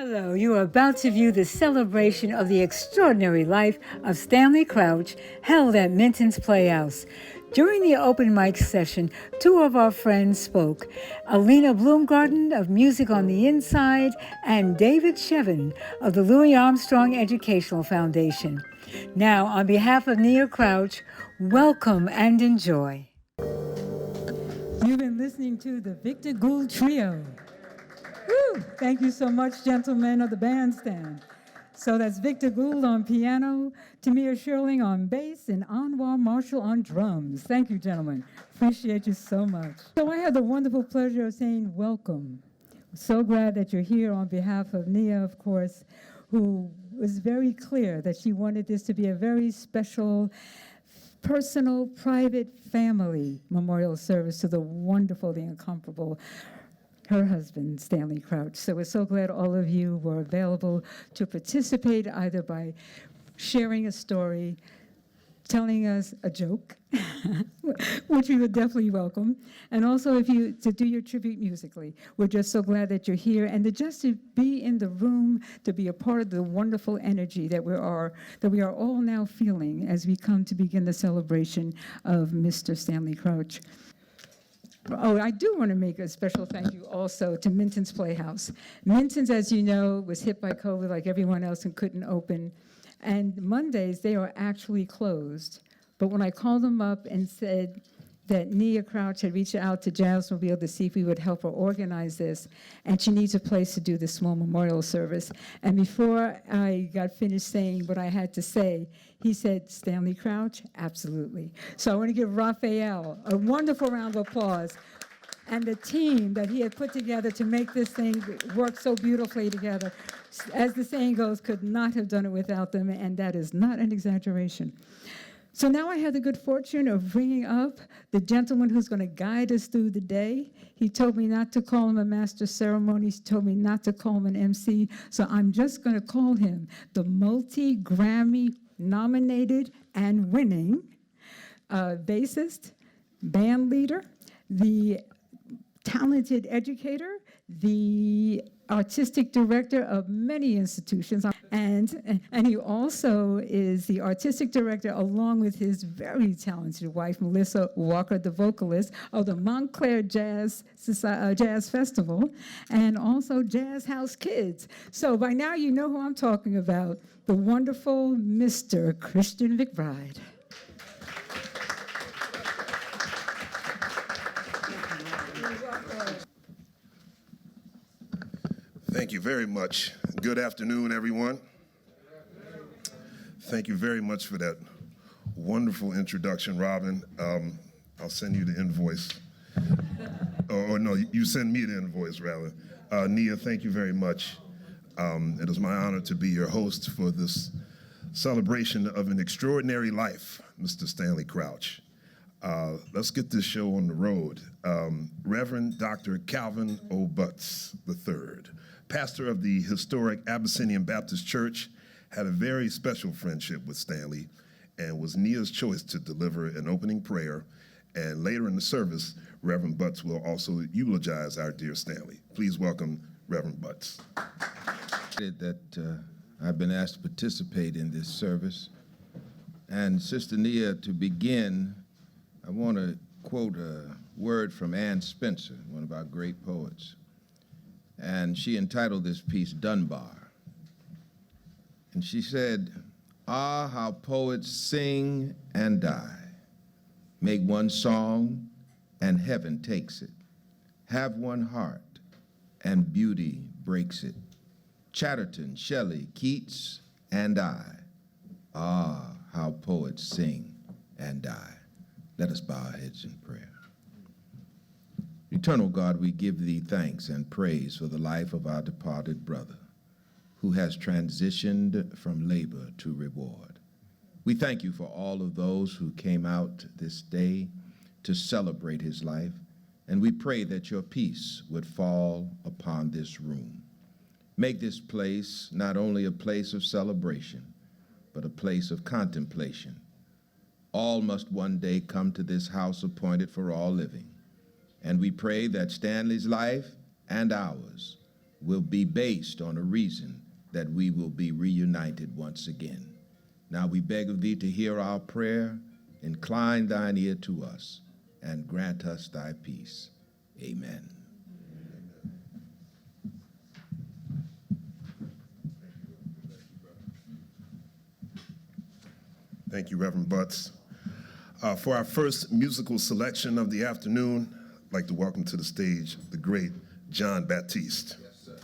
Hello, you are about to view the celebration of the extraordinary life of Stanley Crouch held at Minton's Playhouse. During the open mic session, two of our friends spoke, Alina Bloomgarden of Music on the Inside and David Shevin of the Louis Armstrong Educational Foundation. Now, on behalf of Nia Crouch, welcome and enjoy. You've been listening to the Victor Gould Trio. Woo! Thank you so much, gentlemen of the bandstand. So that's Victor Gould on piano, Tamir Sherling on bass, and Anwar Marshall on drums. Thank you, gentlemen. Appreciate you so much. So I had the wonderful pleasure of saying welcome. So glad that you're here on behalf of Nia, of course, who was very clear that she wanted this to be a very special, personal, private, family memorial service to the wonderful, the incomparable her husband, Stanley Crouch. So we're so glad all of you were available to participate, either by sharing a story, telling us a joke, which we would definitely welcome, and also to do your tribute musically. We're just so glad that you're here, and to be in the room, to be a part of the wonderful energy that we are all now feeling as we come to begin the celebration of Mr. Stanley Crouch. Oh, I do want to make a special thank you also to Minton's Playhouse. Minton's, as you know, was hit by COVID like everyone else and couldn't open. And Mondays, they are actually closed. But when I called them up and said that Nia Crouch had reached out to Jazzmobile to see if we would help her organize this, and she needs a place to do this small memorial service. And before I got finished saying what I had to say, he said, Stanley Crouch? Absolutely. So I want to give Raphael a wonderful round of applause, and the team that he had put together to make this thing work so beautifully together. As the saying goes, could not have done it without them, and that is not an exaggeration. So now I have the good fortune of bringing up the gentleman who's going to guide us through the day. He told me not to call him a master ceremonies. He told me not to call him an MC. So I'm just going to call him the multi-Grammy nominated and winning bassist, band leader, the talented educator, the artistic director of many institutions, and he also is the artistic director, along with his very talented wife, Melissa Walker, the vocalist of the Montclair Jazz Festival, and also Jazz House Kids. So by now you know who I'm talking about, the wonderful Mr. Christian McBride. Thank you very much. Good afternoon, everyone. Thank you very much for that wonderful introduction, Robin. I'll send you the invoice. Or no, you send me the invoice, rather. Nia, thank you very much. It is my honor to be your host for this celebration of an extraordinary life, Mr. Stanley Crouch. Let's get this show on the road. Reverend Dr. Calvin O. Butts III, pastor of the historic Abyssinian Baptist Church, had a very special friendship with Stanley and was Nia's choice to deliver an opening prayer. And later in the service, Reverend Butts will also eulogize our dear Stanley. Please welcome Reverend Butts. That I've been asked to participate in this service. And Sister Nia, to begin, I want to quote a word from Anne Spencer, one of our great poets. And she entitled this piece, Dunbar. And she said, ah, how poets sing and die, make one song and heaven takes it, have one heart and beauty breaks it. Chatterton, Shelley, Keats, and I, ah, how poets sing and die. Let us bow our heads in prayer. Eternal God, we give thee thanks and praise for the life of our departed brother, who has transitioned from labor to reward. We thank you for all of those who came out this day to celebrate his life, and we pray that your peace would fall upon this room. Make this place not only a place of celebration, but a place of contemplation. All must one day come to this house appointed for all living. And we pray that Stanley's life and ours will be based on a reason that we will be reunited once again. Now we beg of thee to hear our prayer, incline thine ear to us, and grant us thy peace. Amen. Thank you, Reverend Butts. For our first musical selection of the afternoon, I'd like to welcome to the stage the great John Baptiste. Yes, sir.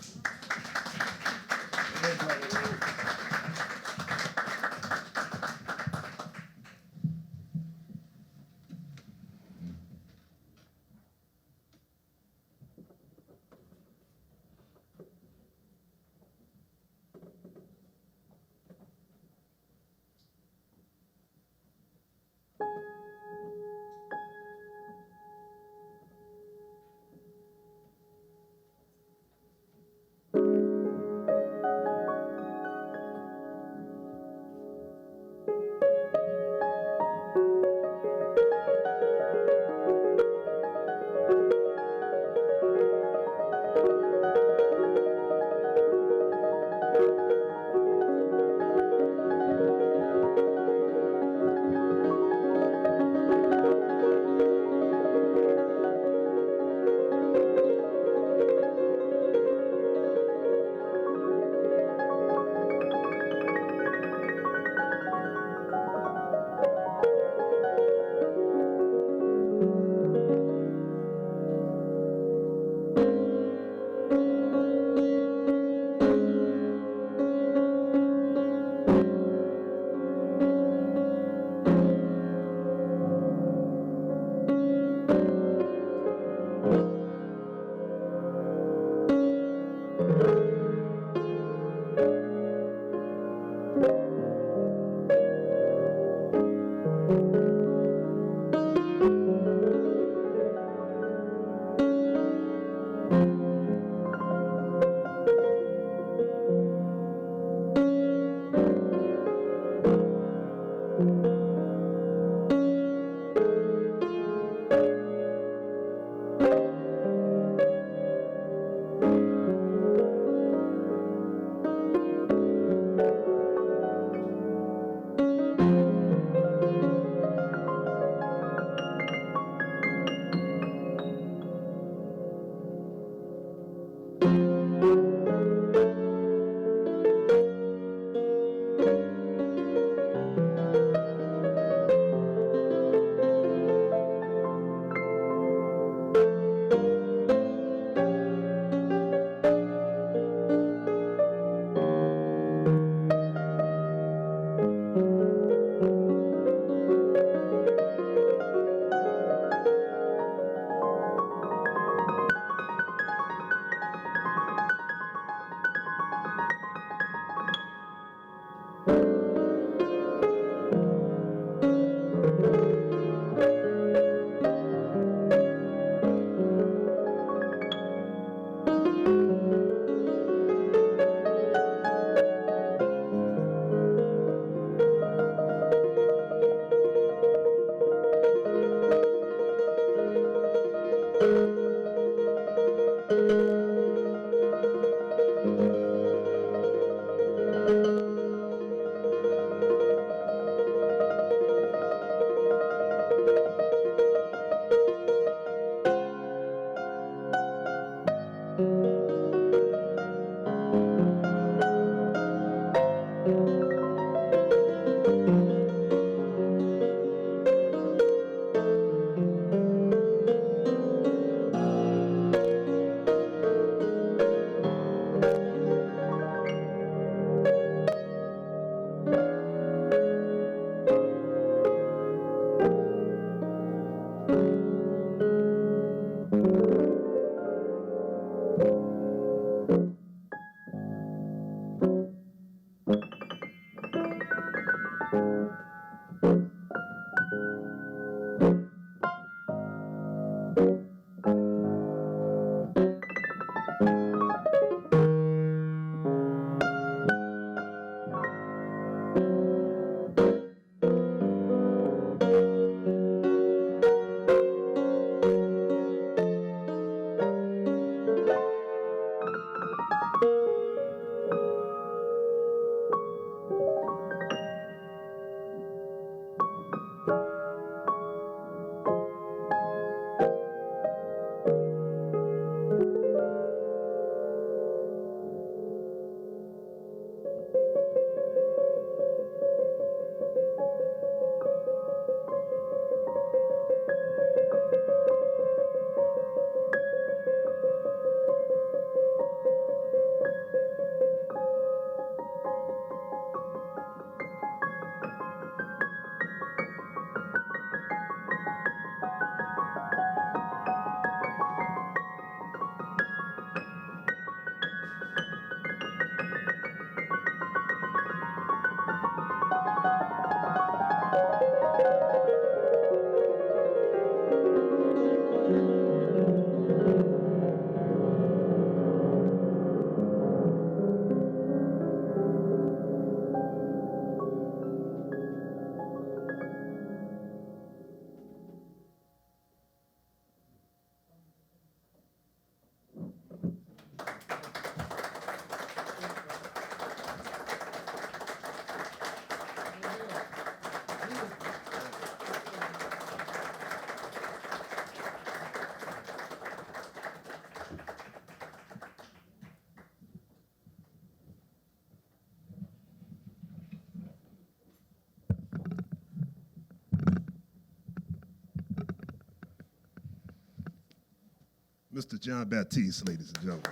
Mr. John Baptiste, ladies and gentlemen.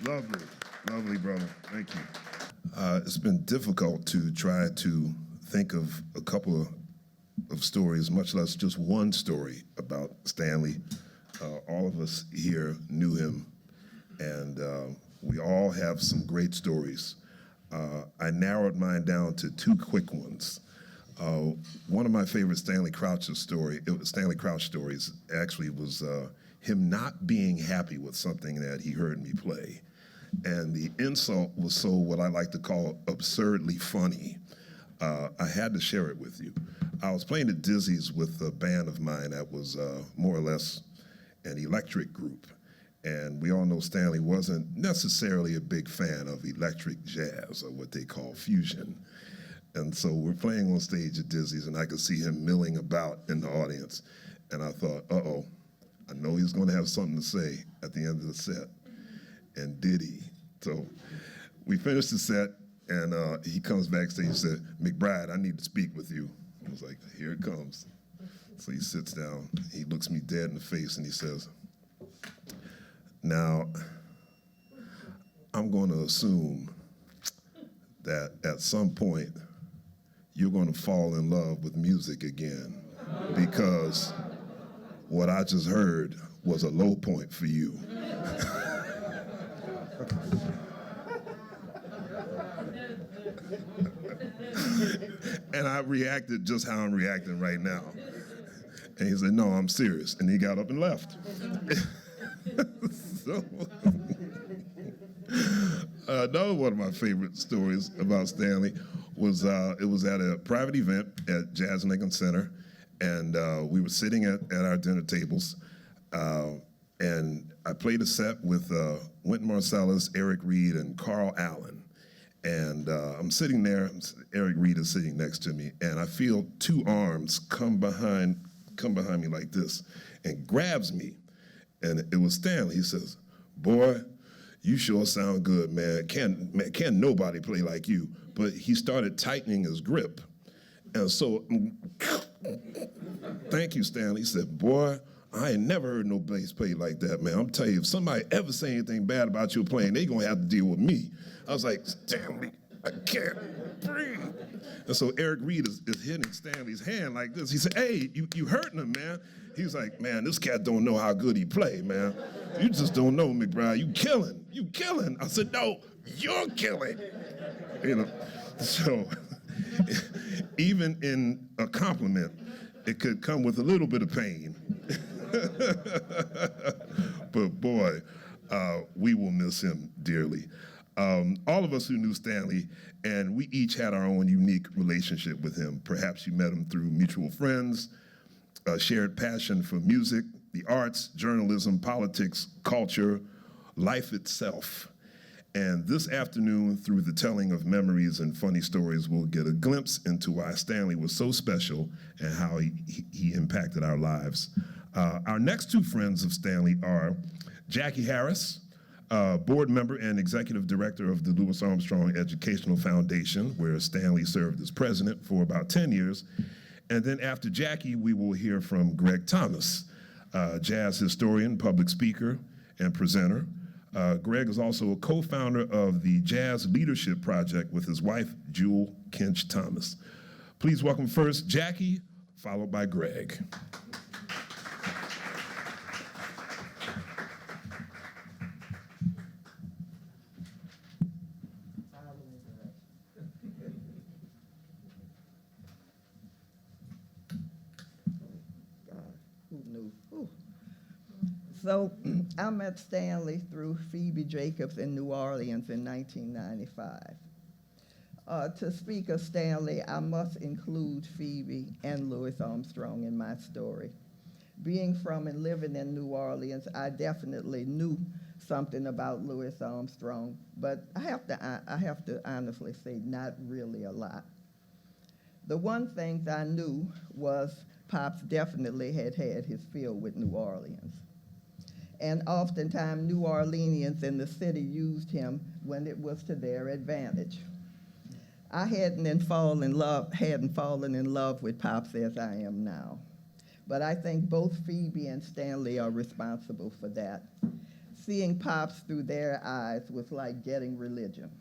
Lovely, lovely brother. Thank you. It's been difficult to try to think of a couple of stories, much less just one story about Stanley. All of us here knew him, and we all have some great stories. I narrowed mine down to two quick ones. One of my favorite Stanley Crouch stories actually was him not being happy with something that he heard me play. And the insult was so what I like to call absurdly funny. I had to share it with you. I was playing at Dizzy's with a band of mine that was more or less an electric group. And we all know Stanley wasn't necessarily a big fan of electric jazz, or what they call fusion. And so we're playing on stage at Dizzy's, and I could see him milling about in the audience. And I thought, uh-oh, I know he's going to have something to say at the end of the set. And did he? So we finished the set, and he comes backstage and said, "McBride, I need to speak with you." I was like, here it comes. So he sits down, he looks me dead in the face, and he says, "Now, I'm going to assume that at some point you're going to fall in love with music again, because what I just heard was a low point for you." And I reacted just how I'm reacting right now. And he said, "No, I'm serious." And he got up and left. So, another one of my favorite stories about Stanley was it was at a private event at Jazz Lincoln Center, and we were sitting at our dinner tables, and I played a set with Wynton Marsalis, Eric Reed, and Carl Allen. And I'm sitting there, Eric Reed is sitting next to me, and I feel two arms come behind me like this and grabs me. And it was Stanley. He says, "Boy, you sure sound good, man. Can't nobody play like you." But he started tightening his grip. And so, "Thank you, Stanley." He said, "Boy, I ain't never heard no bass played like that, man. I'm telling you, if somebody ever say anything bad about your playing, they gonna have to deal with me." I was like, "Stanley, I can't breathe." And so Eric Reed is hitting Stanley's hand like this. He said, "Hey, you hurting him, man." He's like, "Man, this cat don't know how good he play, man. You just don't know, McBride. You killing." I said, "No, you're killing." You know, so even in a compliment, it could come with a little bit of pain. But boy, we will miss him dearly. All of us who knew Stanley, and we each had our own unique relationship with him. Perhaps you met him through mutual friends, a shared passion for music, the arts, journalism, politics, culture, life itself. And this afternoon, through the telling of memories and funny stories, we'll get a glimpse into why Stanley was so special and how he impacted our lives. Our next two friends of Stanley are Jackie Harris, board member and executive director of the Louis Armstrong Educational Foundation, where Stanley served as president for about 10 years. And then after Jackie, we will hear from Greg Thomas, jazz historian, public speaker, and presenter. Greg is also a co-founder of the Jazz Leadership Project with his wife, Jewel Kinch Thomas. Please welcome first Jackie, followed by Greg. So I met Stanley through Phoebe Jacobs in New Orleans in 1995. To speak of Stanley, I must include Phoebe and Louis Armstrong in my story. Being from and living in New Orleans, I definitely knew something about Louis Armstrong, but I have to honestly say not really a lot. The one thing I knew was Pops definitely had his fill with New Orleans. And oftentimes, New Orleanians in the city used him when it was to their advantage. I hadn't fallen in love with Pops as I am now. But I think both Phoebe and Stanley are responsible for that. Seeing Pops through their eyes was like getting religion.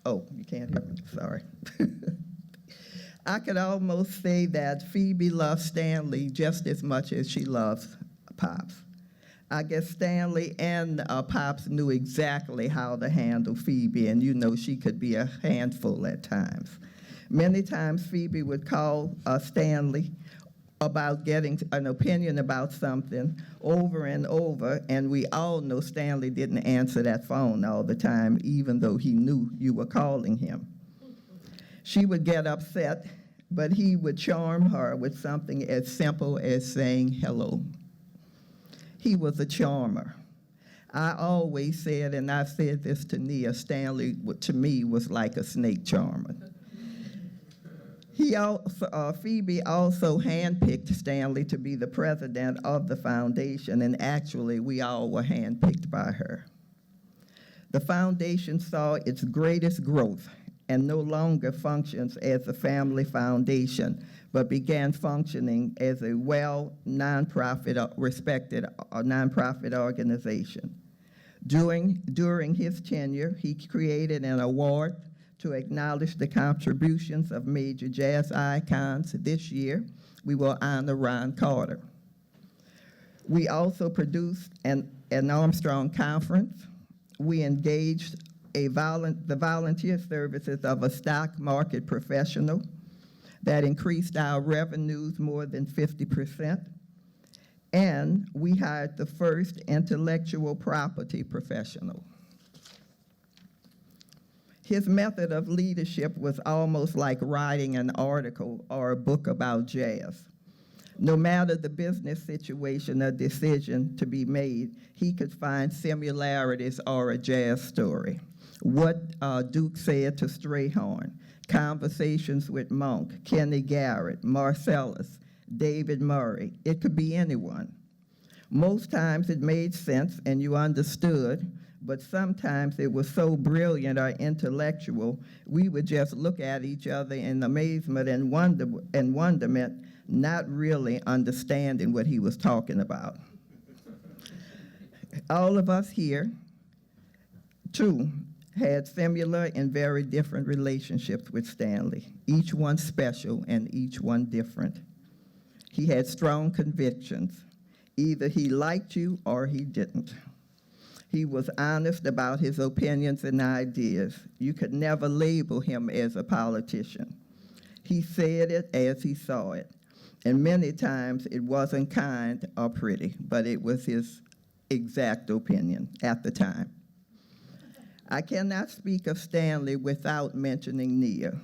Oh, you can't hear me, sorry. I could almost say that Phoebe loves Stanley just as much as she loves Pops. I guess Stanley and Pops knew exactly how to handle Phoebe, and you know she could be a handful at times. Many times Phoebe would call Stanley about getting an opinion about something over and over, and we all know Stanley didn't answer that phone all the time, even though he knew you were calling him. She would get upset, but he would charm her with something as simple as saying hello. He was a charmer. I always said, and I've said this to Nia, Stanley to me was like a snake charmer. Phoebe also handpicked Stanley to be the president of the foundation, and actually we all were handpicked by her. The foundation saw its greatest growth and no longer functions as a family foundation, but began functioning as a respected nonprofit organization. During his tenure, he created an award to acknowledge the contributions of major jazz icons. This year, we will honor Ron Carter. We also produced an Armstrong conference. We engaged the volunteer services of a stock market professional that increased our revenues more than 50%. And we hired the first intellectual property professional. His method of leadership was almost like writing an article or a book about jazz. No matter the business situation or decision to be made, he could find similarities or a jazz story. What Duke said to Strayhorn, conversations with Monk, Kenny Garrett, Marsalis, David Murray. It could be anyone. Most times it made sense and you understood, but sometimes it was so brilliant or intellectual, we would just look at each other in amazement and wonderment, not really understanding what he was talking about. All of us here, too, had similar and very different relationships with Stanley, each one special and each one different. He had strong convictions. Either he liked you or he didn't. He was honest about his opinions and ideas. You could never label him as a politician. He said it as he saw it. And many times it wasn't kind or pretty, but it was his exact opinion at the time. I cannot speak of Stanley without mentioning Nia.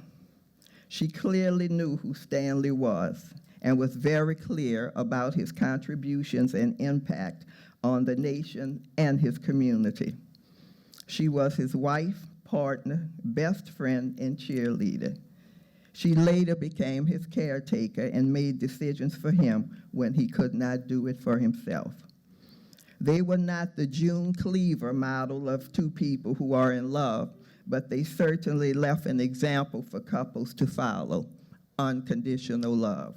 She clearly knew who Stanley was and was very clear about his contributions and impact on the nation and his community. She was his wife, partner, best friend, and cheerleader. She later became his caretaker and made decisions for him when he could not do it for himself. They were not the June Cleaver model of two people who are in love, but they certainly left an example for couples to follow, unconditional love.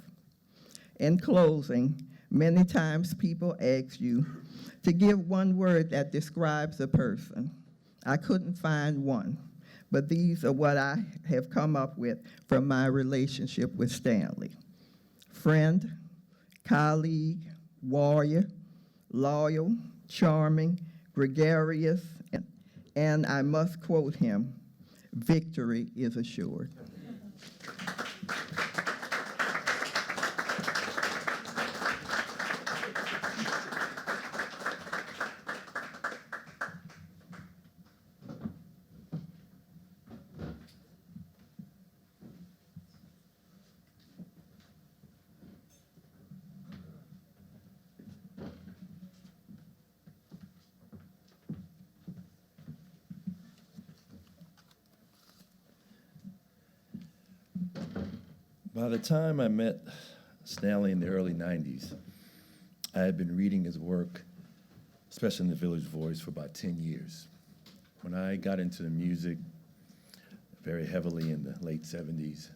In closing, many times people ask you to give one word that describes a person. I couldn't find one, but these are what I have come up with from my relationship with Stanley. Friend, colleague, warrior, loyal, charming, gregarious, and I must quote him, victory is assured. By the time I met Stanley in the early 90s, I had been reading his work, especially in the Village Voice, for about 10 years. When I got into the music very heavily in the late 70s,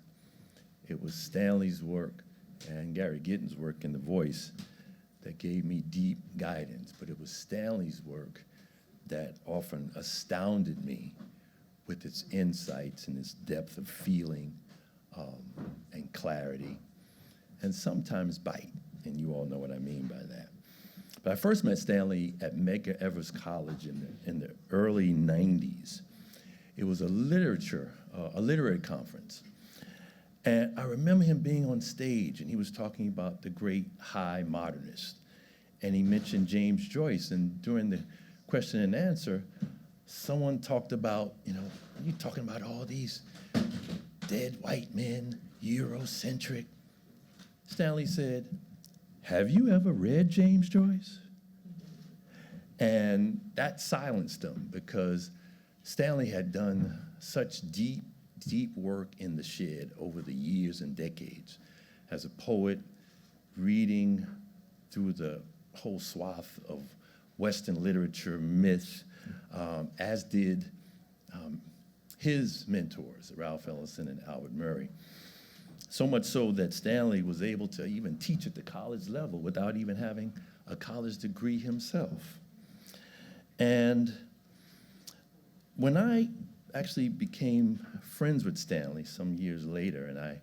it was Stanley's work and Gary Gittins' work in the voice that gave me deep guidance, but it was Stanley's work that often astounded me with its insights and its depth of feeling and clarity, and sometimes bite, and you all know what I mean by that. But I first met Stanley at Medgar Evers College in the early 90s. It was a literary conference. And I remember him being on stage, and he was talking about the great high modernist. And he mentioned James Joyce, and during the question and answer, someone talked about, you're talking about all these dead white men, Eurocentric. Stanley said, have you ever read James Joyce? And that silenced him, because Stanley had done such deep work in the shed over the years and decades as a poet, reading through the whole swath of Western literature, myth, as did his mentors, Ralph Ellison and Albert Murray. So much so that Stanley was able to even teach at the college level without even having a college degree himself. And when I actually became friends with Stanley some years later, and I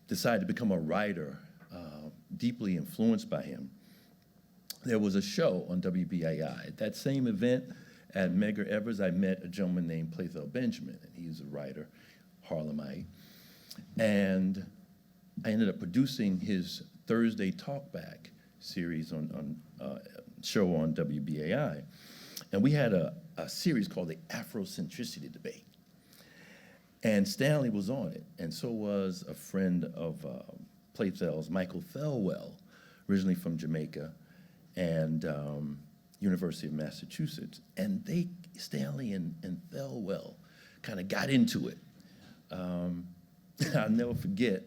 decided to become a writer, deeply influenced by him, there was a show on WBAI. At that same event at Medgar Evers, I met a gentleman named Playhouse Benjamin, and he's a writer, Harlemite. And I ended up producing his Thursday Talkback series show on WBAI. And we had a series called the Afrocentricity Debate. And Stanley was on it, and so was a friend of Playfell's, Michael Thelwell, originally from Jamaica, and University of Massachusetts. And Stanley and Thelwell kind of got into it. I'll never forget,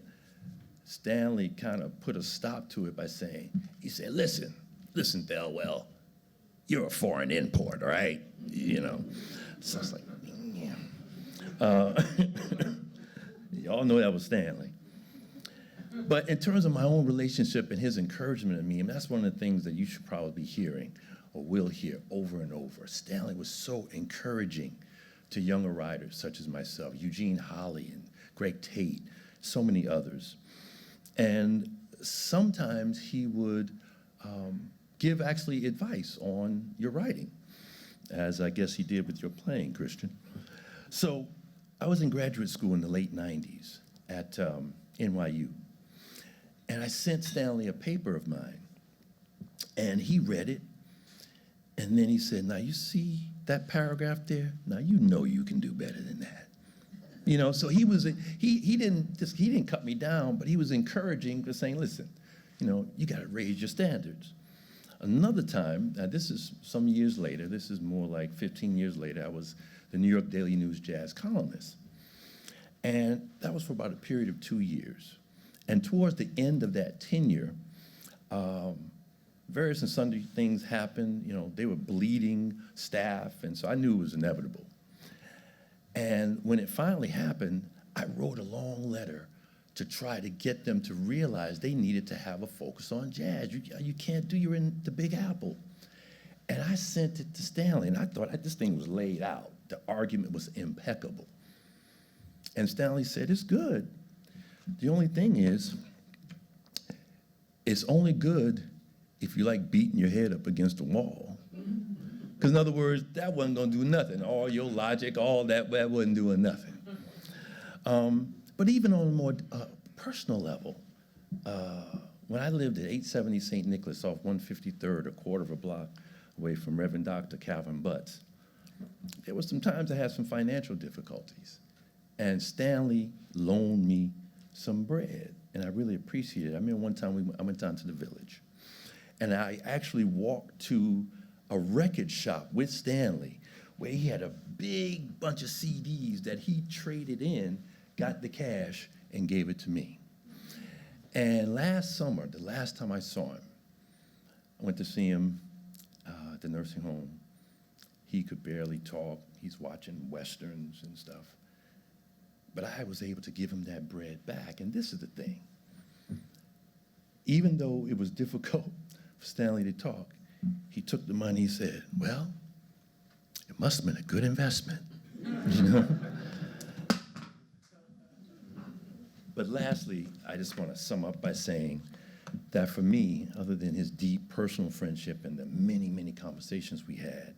Stanley kind of put a stop to it by saying, he said, listen, Thelwell, you're a foreign import, all right? So I was like, yeah. Y'all know that was Stanley. But in terms of my own relationship and his encouragement of me, that's one of the things that you should probably be hearing or will hear over and over. Stanley was so encouraging to younger writers such as myself, Eugene Holly and Greg Tate, so many others. And sometimes he would give actually advice on your writing, as I guess he did with your playing, Christian. So I was in graduate school in the late 90s at NYU. And I sent Stanley a paper of mine. And he read it. And then he said, now you see that paragraph there? Now you know you can do better than that. So he didn't cut me down, but he was encouraging, just saying, listen, you got to raise your standards. Another time, now this is some years later, this is more like 15 years later, I was the New York Daily News jazz columnist. And that was for about a period of 2 years. And towards the end of that tenure, various and sundry things happened. They were bleeding staff, and so I knew it was inevitable. And when it finally happened, I wrote a long letter to try to get them to realize they needed to have a focus on jazz. You can't do, you're in the Big Apple. And I sent it to Stanley, and I thought this thing was laid out. The argument was impeccable. And Stanley said, it's good. The only thing is, it's only good if you like beating your head up against the wall. Because in other words, that wasn't gonna do nothing. All your logic, all that wasn't doing nothing. But even on a more personal level, when I lived at 870 St. Nicholas off 153rd, a quarter of a block away from Reverend Dr. Calvin Butts, there were some times I had some financial difficulties. And Stanley loaned me some bread, and I really appreciated it. I remember one time I went down to the village, and I actually walked to a record shop with Stanley where he had a big bunch of CDs that he traded in, got the cash, and gave it to me. And last summer, the last time I saw him, I went to see him at the nursing home. He could barely talk. He's watching Westerns and stuff. But I was able to give him that bread back. And this is the thing. even though it was difficult for Stanley to talk, he took the money, he said, well, it must have been a good investment, you know? But lastly, I just want to sum up by saying that for me, other than his deep personal friendship and the many, many conversations we had,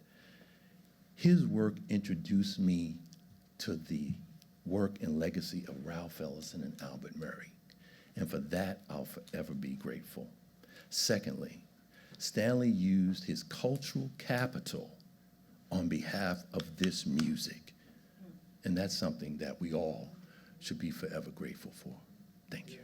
his work introduced me to the work and legacy of Ralph Ellison and Albert Murray. And for that, I'll forever be grateful. Secondly, Stanley used his cultural capital on behalf of this music. And that's something that we all should be forever grateful for. Thank you.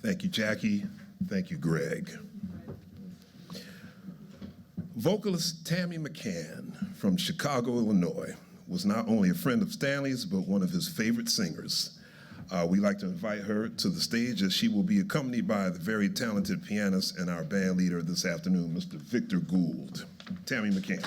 Thank you, Jackie. Thank you, Greg. Vocalist Tammy McCann from Chicago, Illinois, was not only a friend of Stanley's, but one of his favorite singers. We'd like to invite her to the stage as she will be accompanied by the very talented pianist and our band leader this afternoon, Mr. Victor Gould. Tammy McCann.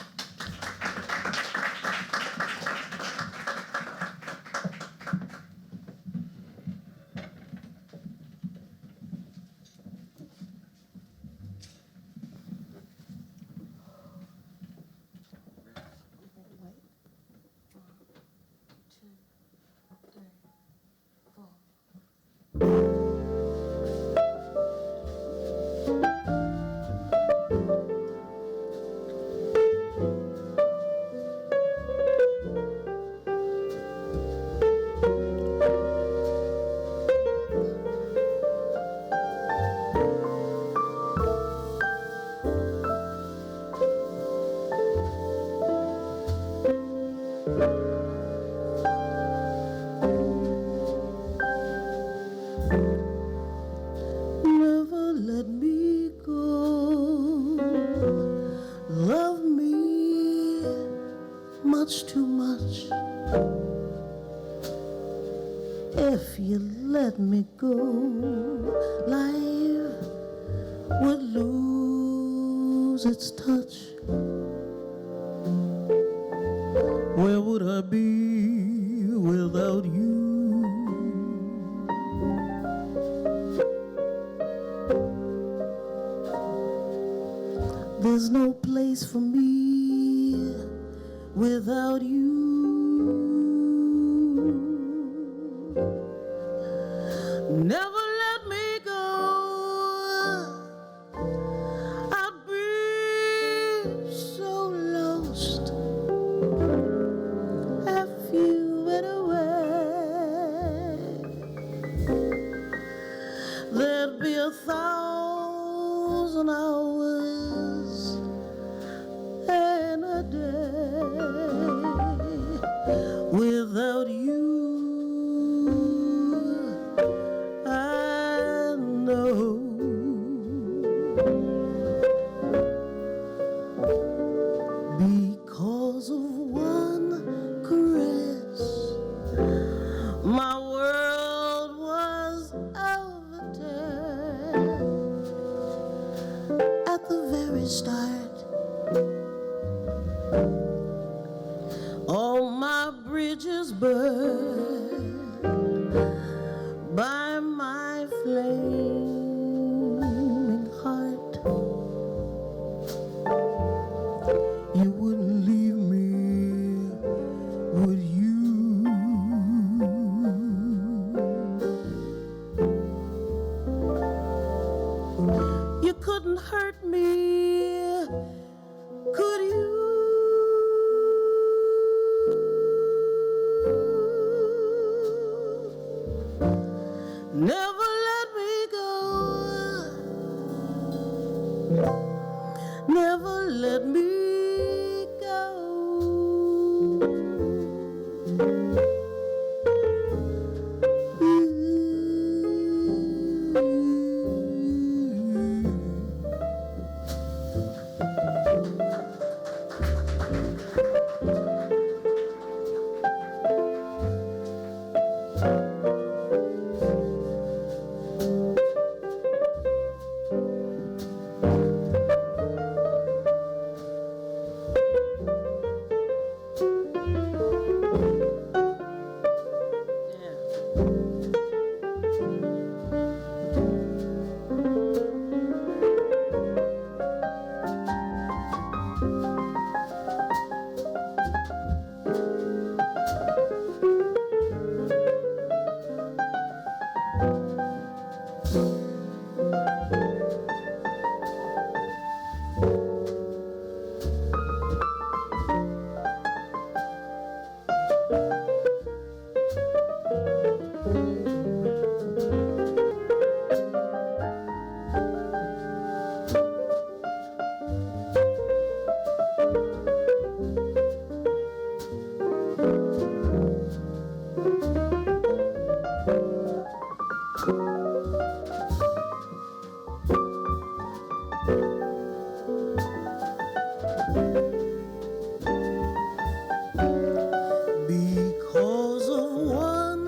Because of one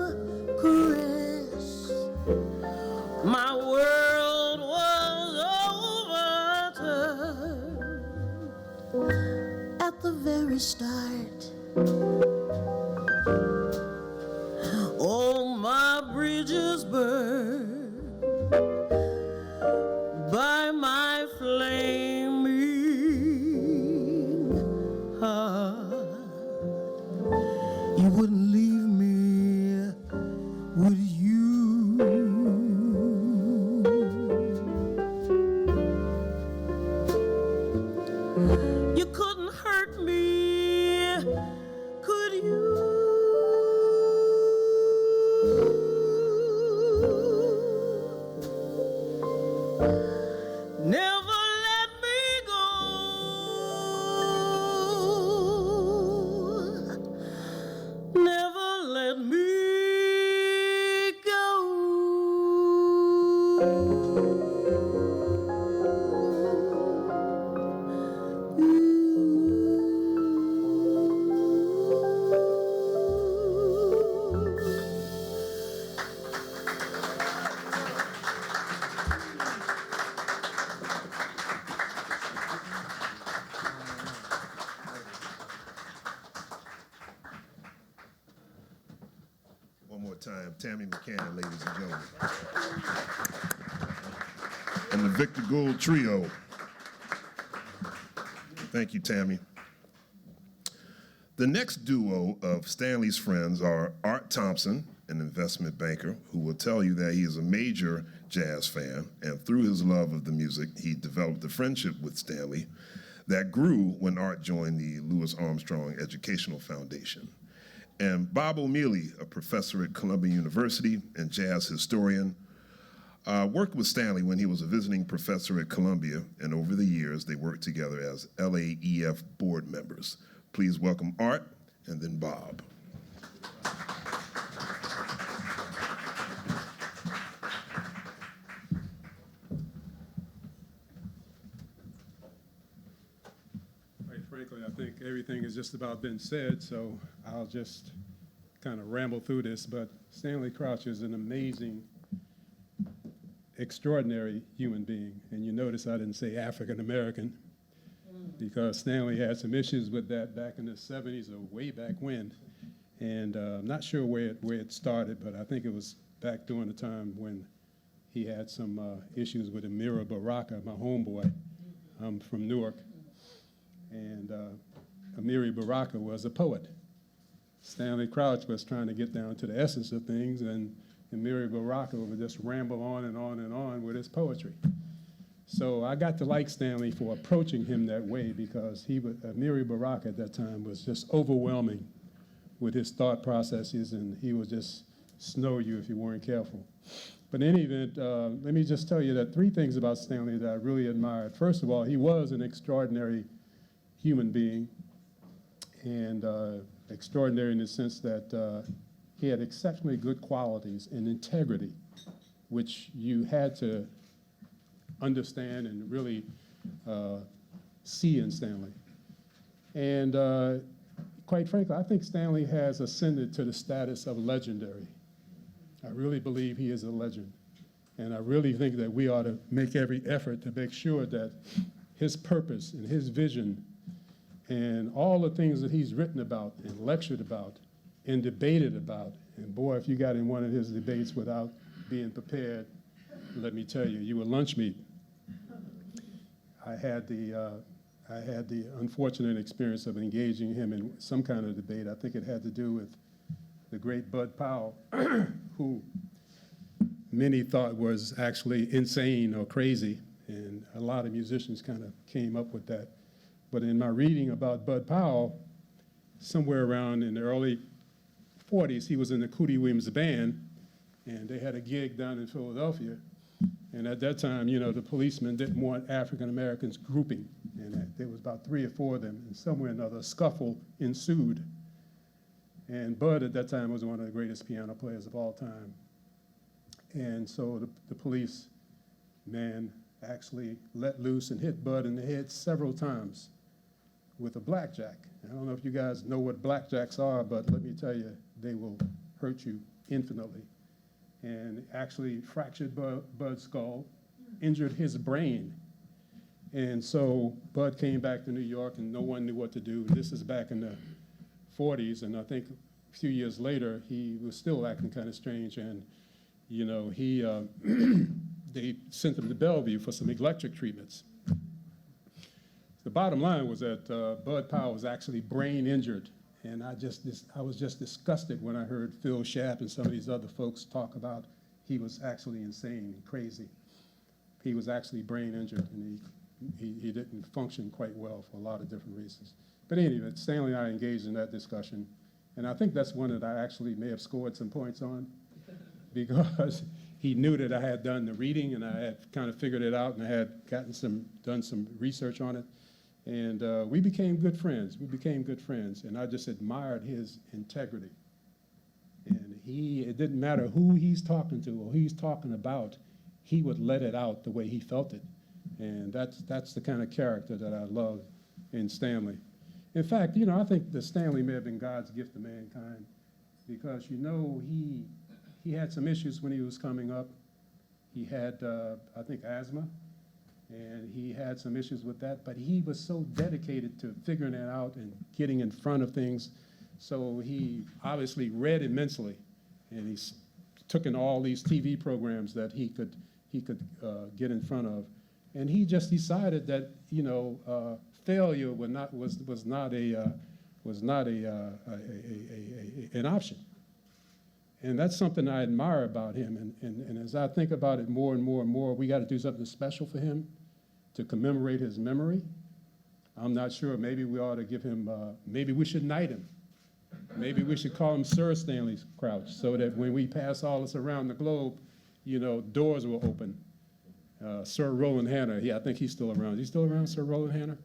caress, my world was overturned at the very start. All my bridges burned by my flaming heart. You wouldn't leave me, would you? You couldn't hurt me, could you? Never let me go. Never let me go. One more time, Tammy McCann, ladies and gentlemen. And the Victor Gould Trio. Thank you, Tammy. The next duo of Stanley's friends are Art Thompson, an investment banker, who will tell you that he is a major jazz fan, and through his love of the music, he developed a friendship with Stanley that grew when Art joined the Louis Armstrong Educational Foundation. And Bob O'Meally, a professor at Columbia University and jazz historian, worked with Stanley when he was a visiting professor at Columbia, and over the years, they worked together as LAEF board members. Please welcome Art and then Bob. Quite frankly, I think everything has just about been said, so I'll just kind of ramble through this. But Stanley Crouch is an amazing, extraordinary human being. And you notice I didn't say African American, because Stanley had some issues with that back in the 70s or way back when. And I'm not sure where it started, but I think it was back during the time when he had some issues with Amiri Baraka, my homeboy. I'm from Newark. And Amiri Baraka was a poet. Stanley Crouch was trying to get down to the essence of things, and Amiri Baraka would just ramble on and on and on with his poetry. So I got to like Stanley for approaching him that way, because Amiri Baraka at that time was just overwhelming with his thought processes, and he would just snow you if you weren't careful. But in any event, let me just tell you that three things about Stanley that I really admired. First of all, he was an extraordinary human being, and extraordinary in the sense that he had exceptionally good qualities and integrity, which you had to understand and really see in Stanley. And quite frankly, I think Stanley has ascended to the status of legendary. I really believe he is a legend. And I really think that we ought to make every effort to make sure that his purpose and his vision and all the things that he's written about and lectured about and debated about, and boy, if you got in one of his debates without being prepared, let me tell you, you were lunch meat. I had the unfortunate experience of engaging him in some kind of debate. I think it had to do with the great Bud Powell, who many thought was actually insane or crazy, and a lot of musicians kind of came up with that. But in my reading about Bud Powell, somewhere around in the early 40s, he was in the Cootie Williams band, and they had a gig down in Philadelphia. And at that time, you know, the policemen didn't want African Americans grouping, and there was about 3 or 4 of them, and somewhere or another, a scuffle ensued. And Bud at that time was one of the greatest piano players of all time. And so the police man actually let loose and hit Bud in the head several times with a blackjack. I don't know if you guys know what blackjacks are, but let me tell you, they will hurt you infinitely. And actually fractured Bud's skull, injured his brain. And so Bud came back to New York and no one knew what to do. This is back in the 40s, and I think a few years later, he was still acting kind of strange, and you know, they sent him to Bellevue for some electric treatments. The bottom line was that Bud Powell was actually brain injured, and I was just disgusted when I heard Phil Schaap and some of these other folks talk about he was actually insane and crazy. He was actually brain injured, and he didn't function quite well for a lot of different reasons. But anyway, Stanley and I engaged in that discussion, and I think that's one that I actually may have scored some points on, because he knew that I had done the reading and I had kind of figured it out and I had done some research on it. And we became good friends. And I just admired his integrity. And it didn't matter who he's talking to or who he's talking about, he would let it out the way he felt it. And that's the kind of character that I love in Stanley. In fact, you know, I think that Stanley may have been God's gift to mankind, because, you know, he had some issues when he was coming up. He had, I think, asthma, and he had some issues with that, but he was so dedicated to figuring it out and getting in front of things. So he obviously read immensely, and he took in all these TV programs that he could get in front of. And he just decided that, you know, failure was not an option. And that's something I admire about him. And as I think about it more and more and more, we got to do something special for him to commemorate his memory. I'm not sure. Maybe we ought to give him, maybe we should knight him. Maybe we should call him Sir Stanley Crouch, so that when we pass all this around the globe, you know, doors will open. Sir Roland Hanna, I think he's still around. Is he still around, Sir Roland Hanna?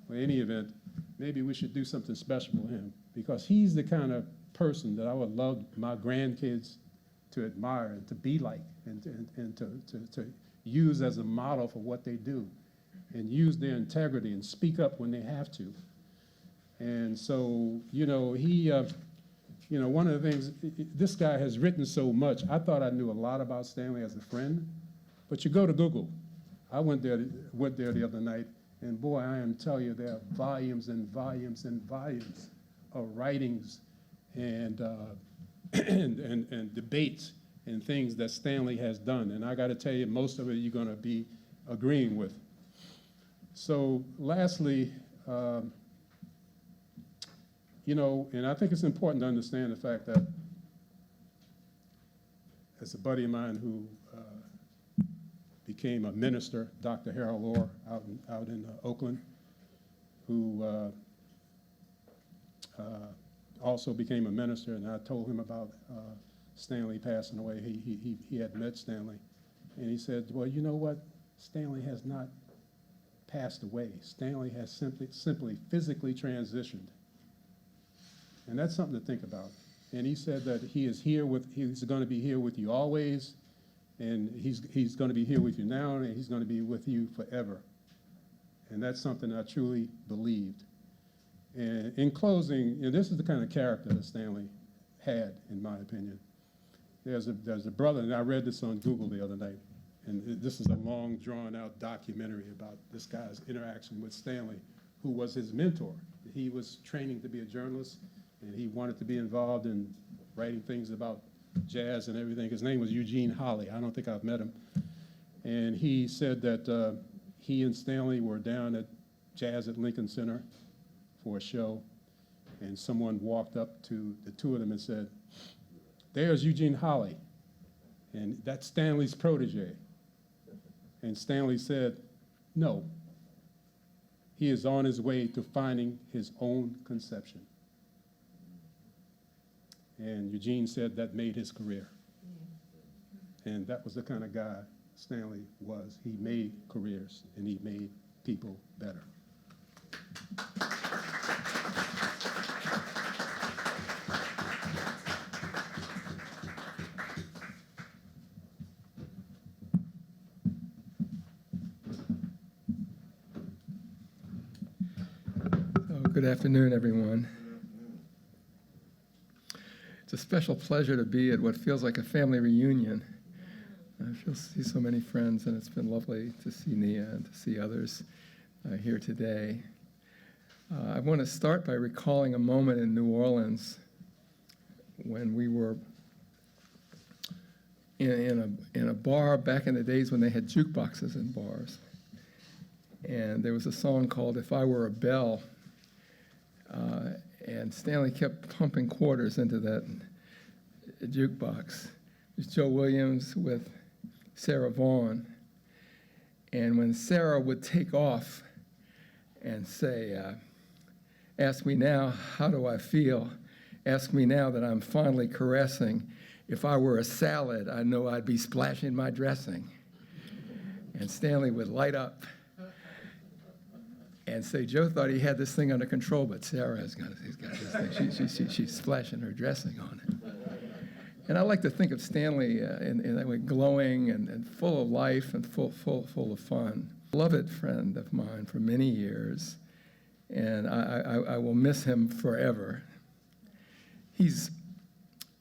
Well, in any event, maybe we should do something special for him, because he's the kind of person that I would love my grandkids to admire and to be like, and to use as a model for what they do, and use their integrity and speak up when they have to. And so, you know, you know, one of the things, this guy has written so much. I thought I knew a lot about Stanley as a friend, but you go to Google. I went there the other night, and boy, I am telling you, there are volumes and volumes and volumes of writings and debates and things that Stanley has done. And I got to tell you, most of it you're going to be agreeing with. So lastly, you know, and I think it's important to understand the fact that, as a buddy of mine who became a minister, Dr. Harold Orr, out in Oakland, who also became a minister, and I told him about Stanley passing away. He had met Stanley, and he said, well, you know what? Stanley has not passed away. Stanley has simply physically transitioned. And that's something to think about. And he said that he's going to be here with you always, and he's going to be here with you now, and he's going to be with you forever. And that's something I truly believed. And in closing, you know, this is the kind of character that Stanley had, in my opinion. There's a brother, and I read this on Google the other night, and this is a long, drawn-out documentary about this guy's interaction with Stanley, who was his mentor. He was training to be a journalist, and he wanted to be involved in writing things about jazz and everything. His name was Eugene Holly. I don't think I've met him. And he said that he and Stanley were down at Jazz at Lincoln Center for a show, and someone walked up to the two of them and said, "There's Eugene Holly, and that's Stanley's protege." And Stanley said, "No, he is on his way to finding his own conception." And Eugene said that made his career. And that was the kind of guy Stanley was. He made careers, and he made people better. Good afternoon, everyone. It's a special pleasure to be at what feels like a family reunion. I feel see so many friends, and it's been lovely to see Nia and to see others here today. I want to start by recalling a moment in New Orleans when we were in a bar back in the days when they had jukeboxes in bars. And there was a song called "If I Were a Bell," and Stanley kept pumping quarters into that jukebox. It was Joe Williams with Sarah Vaughan. And when Sarah would take off and say, "Ask me now, how do I feel? Ask me now that I'm fondly caressing. If I were a salad, I know I'd be splashing my dressing." And Stanley would light up and say, "Joe thought he had this thing under control, but Sarah he's got this thing. She's splashing her dressing on it." And I like to think of Stanley in that way, glowing and full of life and full of fun. Beloved friend of mine for many years, and I will miss him forever. He's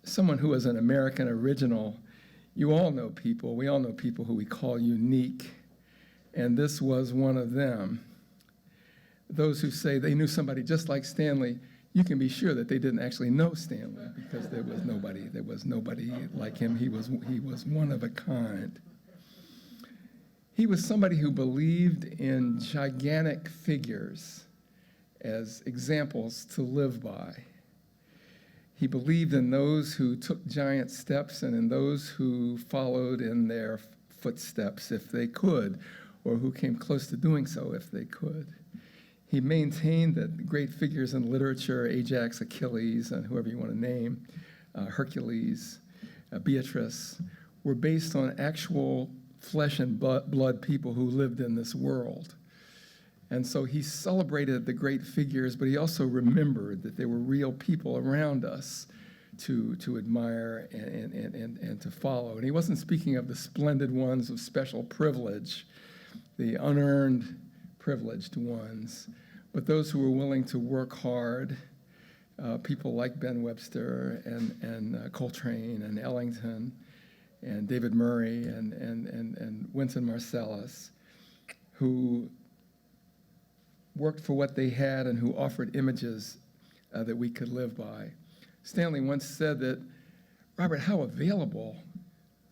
someone who is an American original. You all know people. We all know people who we call unique, and this was one of them. Those who say they knew somebody just like Stanley, you can be sure that they didn't actually know Stanley, because there was nobody like him. He was one of a kind. He was somebody who believed in gigantic figures as examples to live by. He believed in those who took giant steps and in those who followed in their footsteps if they could, or who came close to doing so if they could. He maintained that great figures in literature, Ajax, Achilles, and whoever you want to name, Hercules, Beatrice, were based on actual flesh and blood people who lived in this world. And so he celebrated the great figures, but he also remembered that there were real people around us to admire and to follow. And he wasn't speaking of the splendid ones of special privilege, the unearned privileged ones, but those who were willing to work hard, people like Ben Webster and Coltrane and Ellington and David Murray and Wynton Marsalis, who worked for what they had and who offered images that we could live by. Stanley once said that, "Robert, how available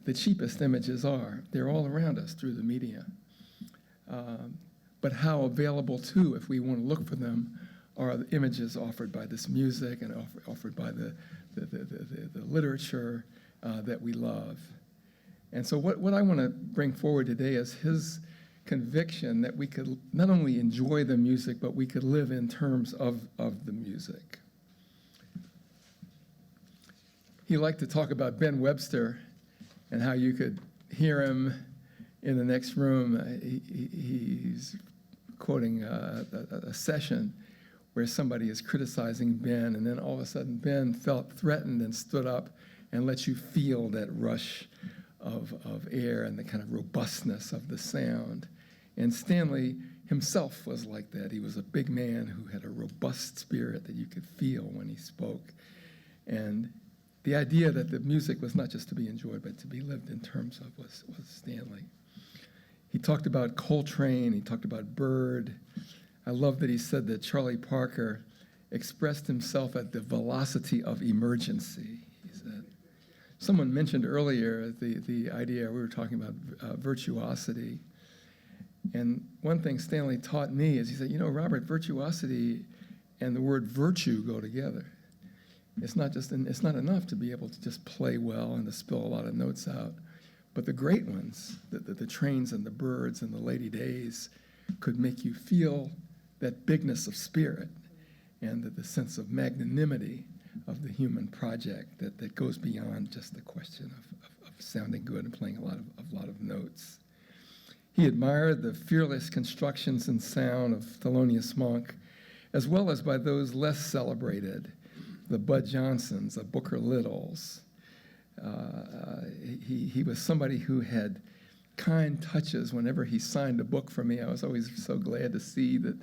the cheapest images are. They're all around us through the media. But how available, too, if we want to look for them, are the images offered by this music and offered by the literature that we love." And so what I want to bring forward today is his conviction that we could not only enjoy the music, but we could live in terms of the music. He liked to talk about Ben Webster and how you could hear him in the next room. He's quoting a session where somebody is criticizing Ben, and then all of a sudden Ben felt threatened and stood up and let you feel that rush of air and the kind of robustness of the sound. And Stanley himself was like that. He was a big man who had a robust spirit that you could feel when he spoke. And the idea that the music was not just to be enjoyed, but to be lived in terms of was Stanley. He talked about Coltrane, he talked about Bird. I love that he said that Charlie Parker expressed himself at the velocity of emergency. He said, Someone mentioned earlier the idea, we were talking about virtuosity. And one thing Stanley taught me is he said, Robert, virtuosity and the word virtue go together. It's not enough to be able to just play well and to spill a lot of notes out. But the great ones, the Trains and the Birds and the Lady Days, could make you feel that bigness of spirit and the sense of magnanimity of the human project that goes beyond just the question of sounding good and playing a lot of notes. He admired the fearless constructions and sound of Thelonious Monk, as well as by those less celebrated, the Bud Johnsons, the Booker Littles. He was somebody who had kind touches whenever he signed a book for me. I was always so glad to see that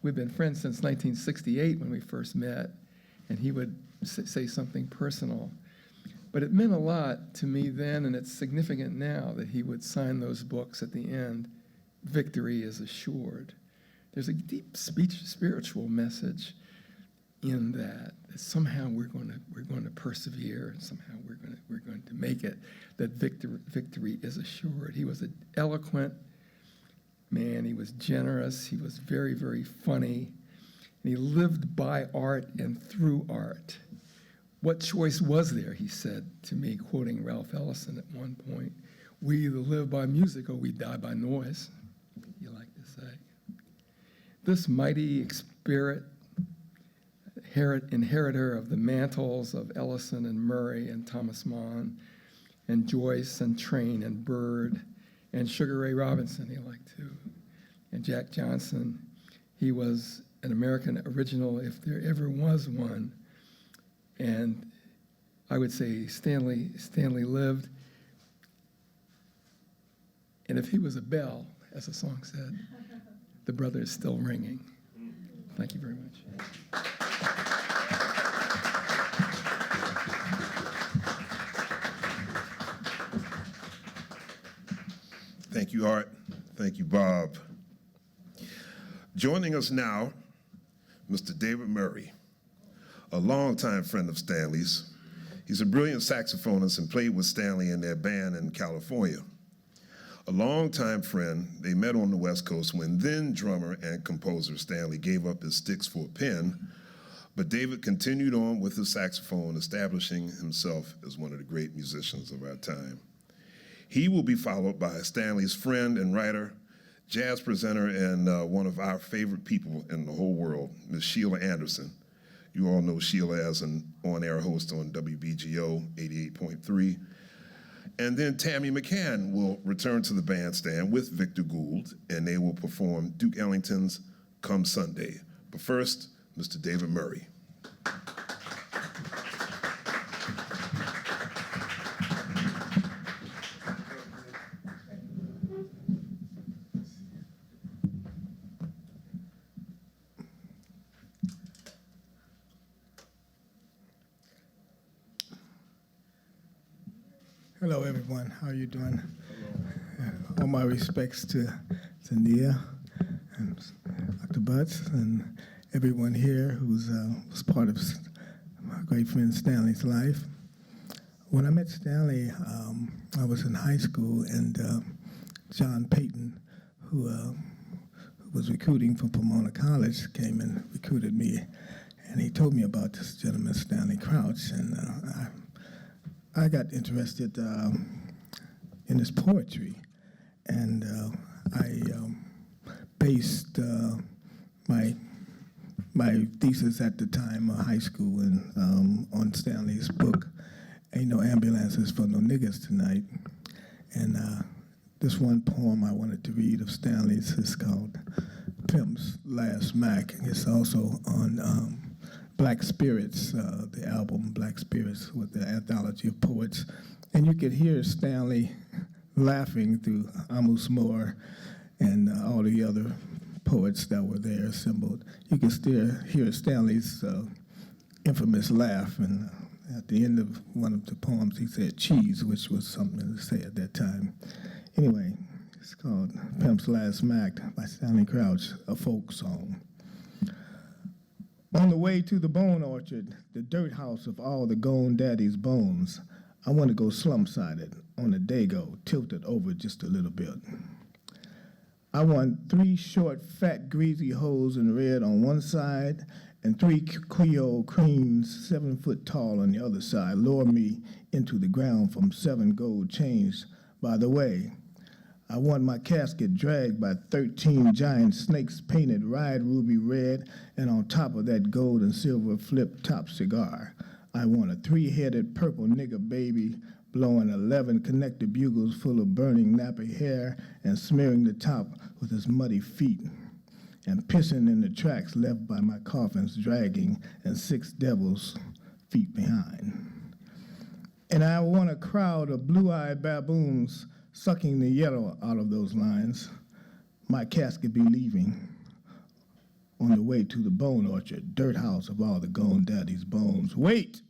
we've been friends since 1968 when we first met, and he would say something personal. But it meant a lot to me then, and it's significant now, that he would sign those books at the end, "Victory is assured." There's a deep spiritual message in that somehow we're going to persevere, and somehow we're going to make it, that victory is assured. He was an eloquent man. He was generous. He was very, very funny. And he lived by art and through art. What choice was there, he said to me, quoting Ralph Ellison at one point, "We either live by music or we die by noise," you like to say. This mighty spirit, inheritor of the mantles of Ellison and Murray and Thomas Mann and Joyce and Train and Bird and Sugar Ray Robinson, he liked to, and Jack Johnson. He was an American original if there ever was one. And I would say Stanley lived. And if he was a bell, as the song said, the brother is still ringing. Thank you very much. Thank you, Art. Thank you, Bob. Joining us now, Mr. David Murray, a longtime friend of Stanley's. He's a brilliant saxophonist and played with Stanley in their band in California. A longtime friend, they met on the West Coast when then drummer and composer Stanley gave up his sticks for a pen, but David continued on with his saxophone, establishing himself as one of the great musicians of our time. He will be followed by Stanley's friend and writer, jazz presenter, and one of our favorite people in the whole world, Ms. Sheila Anderson. You all know Sheila as an on-air host on WBGO 88.3. And then Tammy McCann will return to the bandstand with Victor Gould, and they will perform Duke Ellington's Come Sunday. But first, Mr. David Murray. Hello, everyone. How are you doing? All my respects to Nia and Dr. Butts and everyone here who's was part of my great friend Stanley's life. When I met Stanley, I was in high school, and John Payton, who was recruiting for Pomona College, came and recruited me, and he told me about this gentleman, Stanley Crouch, and I got interested in his poetry, and I based my thesis at the time, high school, and on Stanley's book, "Ain't No Ambulances for No Niggas Tonight." And this one poem I wanted to read of Stanley's is called "Pimp's Last Mac." It's also on Black Spirits, the album Black Spirits with the anthology of poets. And you could hear Stanley laughing through Amos Moore and all the other poets that were there assembled. You could still hear Stanley's infamous laugh. And at the end of one of the poems, he said cheese, which was something to say at that time. Anyway, it's called Pimp's Last Mac by Stanley Crouch, a folk song. On the way to the bone orchard, the dirt house of all the gone daddy's bones, I want to go slum-sided on a dago, tilted over just a little bit. I want 3 short, fat, greasy hoes in red on one side and 3 Creole creams 7 foot tall on the other side lower me into the ground from 7 gold chains. By the way, I want my casket dragged by 13 giant snakes painted ride ruby red, and on top of that gold and silver flip-top cigar, I want a 3-headed purple nigger baby blowing 11 connected bugles full of burning nappy hair and smearing the top with his muddy feet and pissing in the tracks left by my coffins dragging and 6 devils' feet behind. And I want a crowd of blue-eyed baboons sucking the yellow out of those lines. My casket be leaving on the way to the bone orchard, dirt house of all the gone daddy's bones. Wait!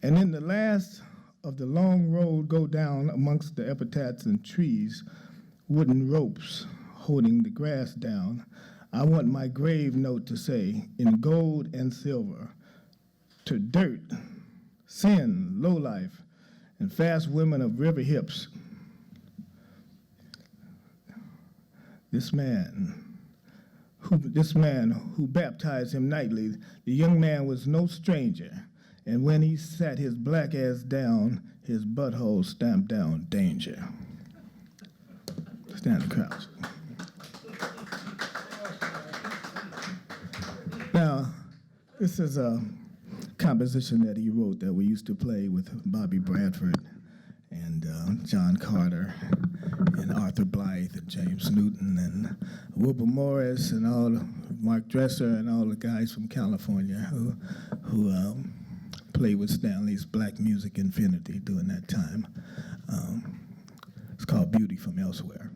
And in the last of the long road go down amongst the epitaphs and trees, wooden ropes holding the grass down. I want my grave note to say, in gold and silver, to dirt, sin, lowlife, and fast women of river hips. This man who baptized him nightly, the young man was no stranger, and when he sat his black ass down, his butthole stamped down danger. Stanley Crouch. Now, this is a composition that he wrote that we used to play with Bobby Bradford and John Carter and Arthur Blythe and James Newton and Wilbur Morris and Mark Dresser and all the guys from California who played with Stanley's Black Music Infinity during that time. It's called Beauty from Elsewhere.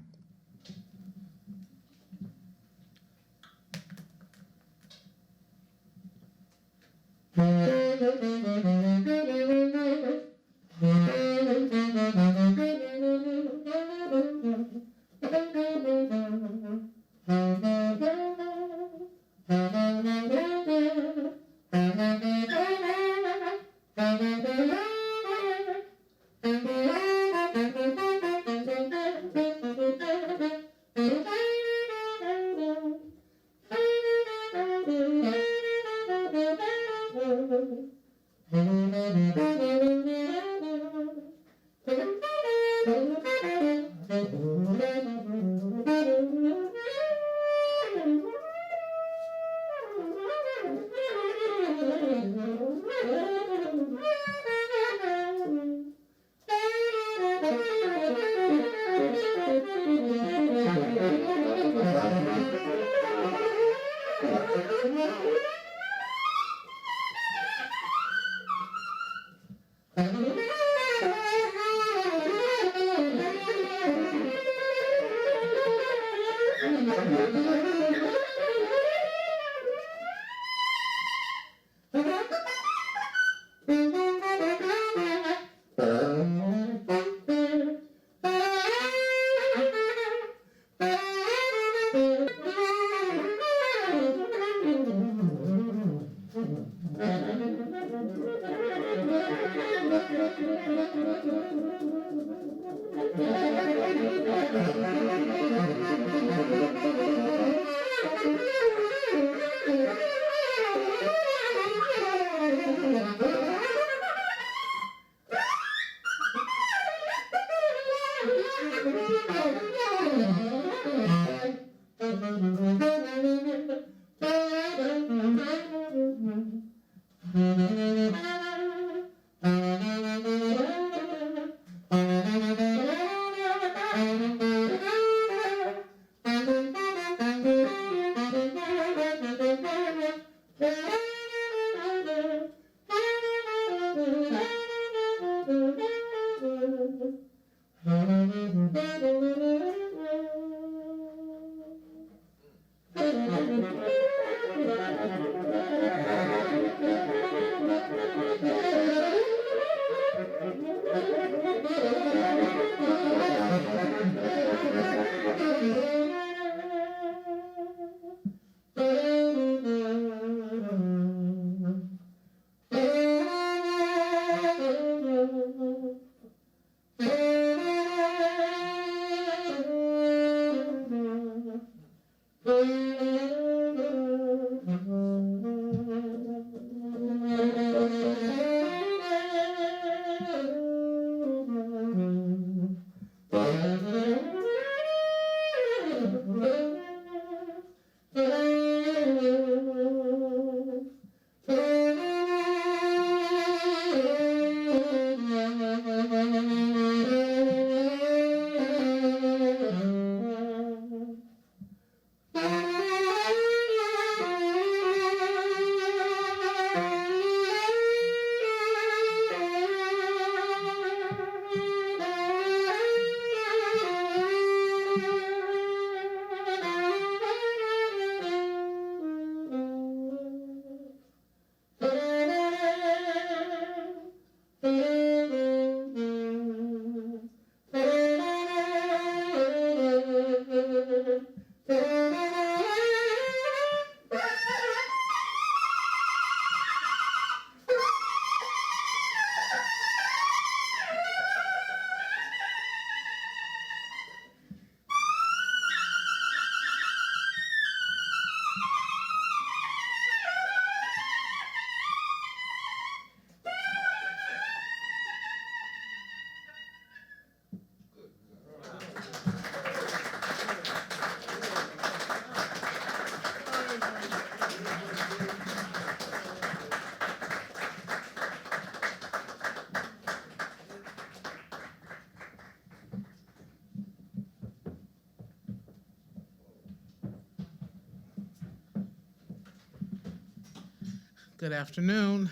Good afternoon.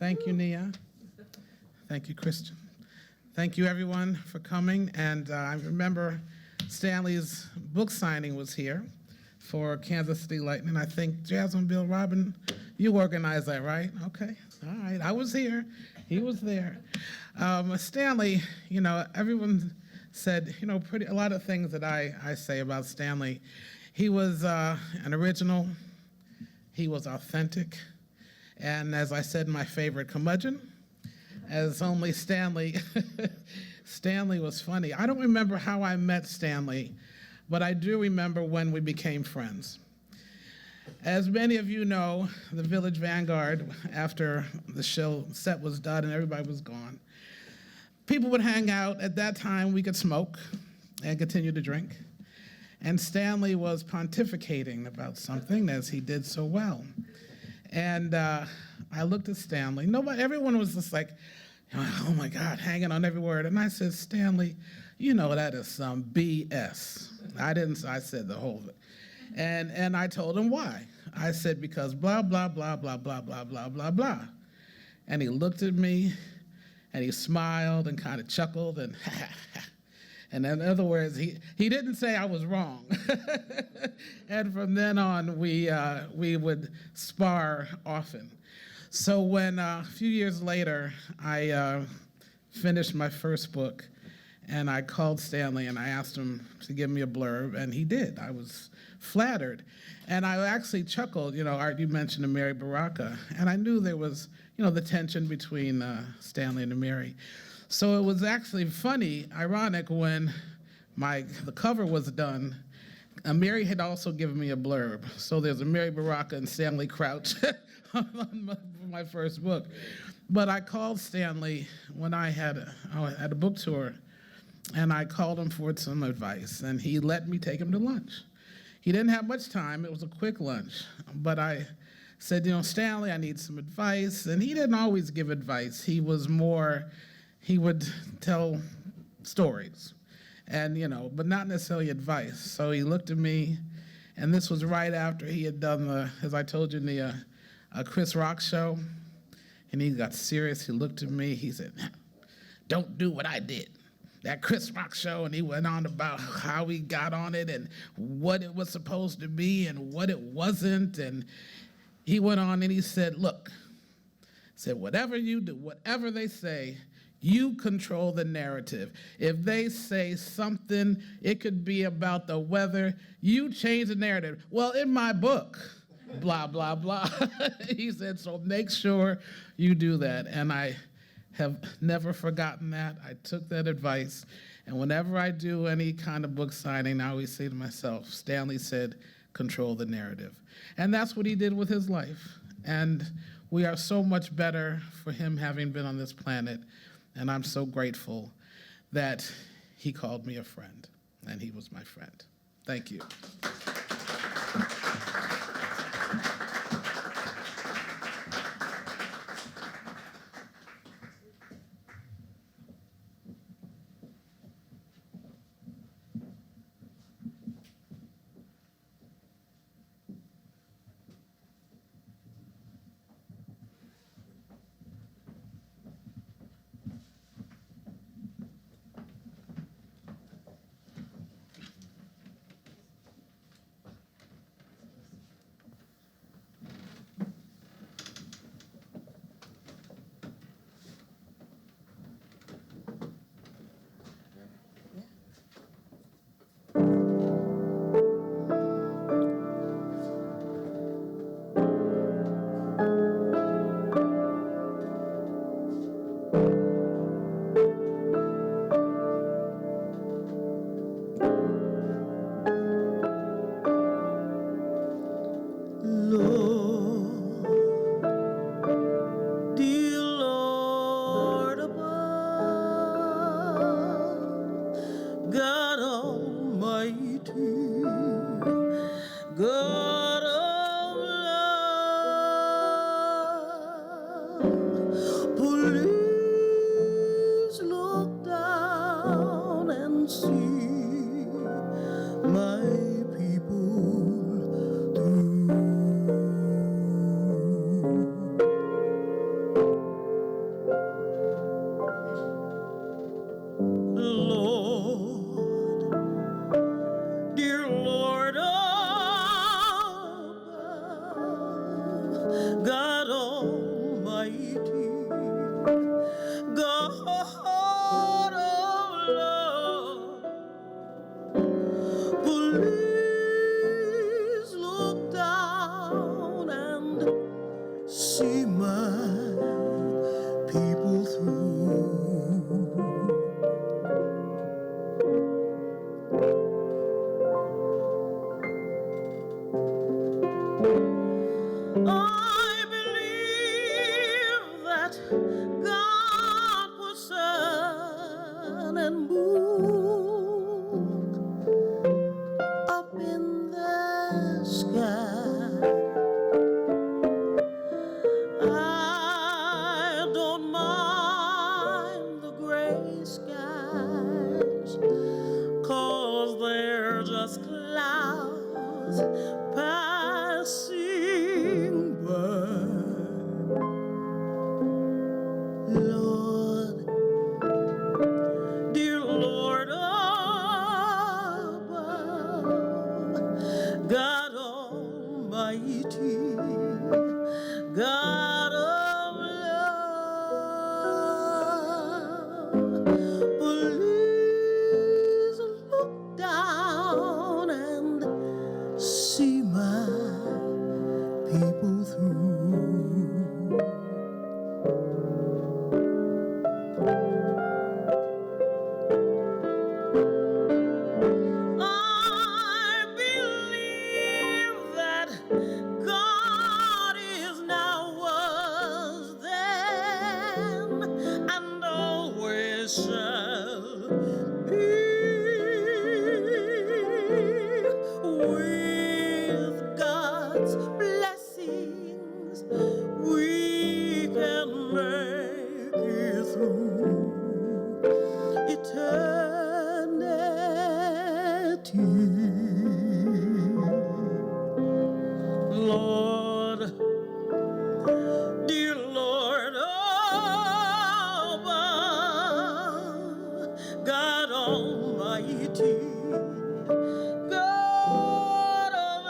Thank you, Nia. Thank you, Christian. Thank you, everyone, for coming. And I remember Stanley's book signing was here for Kansas City Lightning. I think Jasmine, Bill, Robin, you organized that, right? Okay. All right. I was here. He was there. Stanley, you know, everyone said, you know, a lot of things that I say about Stanley. He was an original. He was authentic. And as I said, my favorite curmudgeon, as only Stanley. Stanley was funny. I don't remember how I met Stanley, but I do remember when we became friends. As many of you know, the Village Vanguard, after the show set was done and everybody was gone, people would hang out. At that time, we could smoke and continue to drink. And Stanley was pontificating about something, as he did so well. And I looked at Stanley. Everyone was just like, oh my God, hanging on every word. And I said, Stanley, you know that is some BS. I said the whole thing. And I told him why. I said, because blah, blah, blah, blah, blah, blah, blah, blah, blah. And he looked at me, and he smiled and kind of chuckled, and and in other words, he didn't say I was wrong. And from then on, we would spar often. So when a few years later, I finished my first book, and I called Stanley and I asked him to give me a blurb, and he did. I was flattered. And I actually chuckled, you know, Art, you mentioned Amiri Baraka, and I knew there was, you know, the tension between Stanley and Amiri. So it was actually funny, ironic, when the cover was done, Amiri had also given me a blurb. So there's Amiri Baraka and Stanley Crouch on my first book. But I called Stanley when I had a book tour, and I called him for some advice, and he let me take him to lunch. He didn't have much time. It was a quick lunch. But I said, you know, Stanley, I need some advice. And he didn't always give advice. He would tell stories, and, you know, but not necessarily advice. So he looked at me, and this was right after he had done as I told you, the Chris Rock show. And he got serious. He looked at me. He said, don't do what I did. That Chris Rock show, and he went on about how he got on it and what it was supposed to be and what it wasn't. And he went on and he said, look, whatever you do, whatever they say, you control the narrative. If they say something, it could be about the weather, you change the narrative. Well, in my book, blah, blah, blah. He said, so make sure you do that. And I have never forgotten that. I took that advice, and whenever I do any kind of book signing, I always say to myself, Stanley said, control the narrative. And that's what he did with his life. And we are so much better for him having been on this planet, and I'm so grateful that he called me a friend, and he was my friend. Thank you. sun and moon up in the sky. I don't mind the gray skies, 'cause they're just clouds passing by. Lord, dear Lord above, God Almighty, God of love, please look down and see my people through. I believe that God is now, was then, and always shall be. With God's blessings, we can make it through eternity. Lord, dear Lord above, God Almighty, God of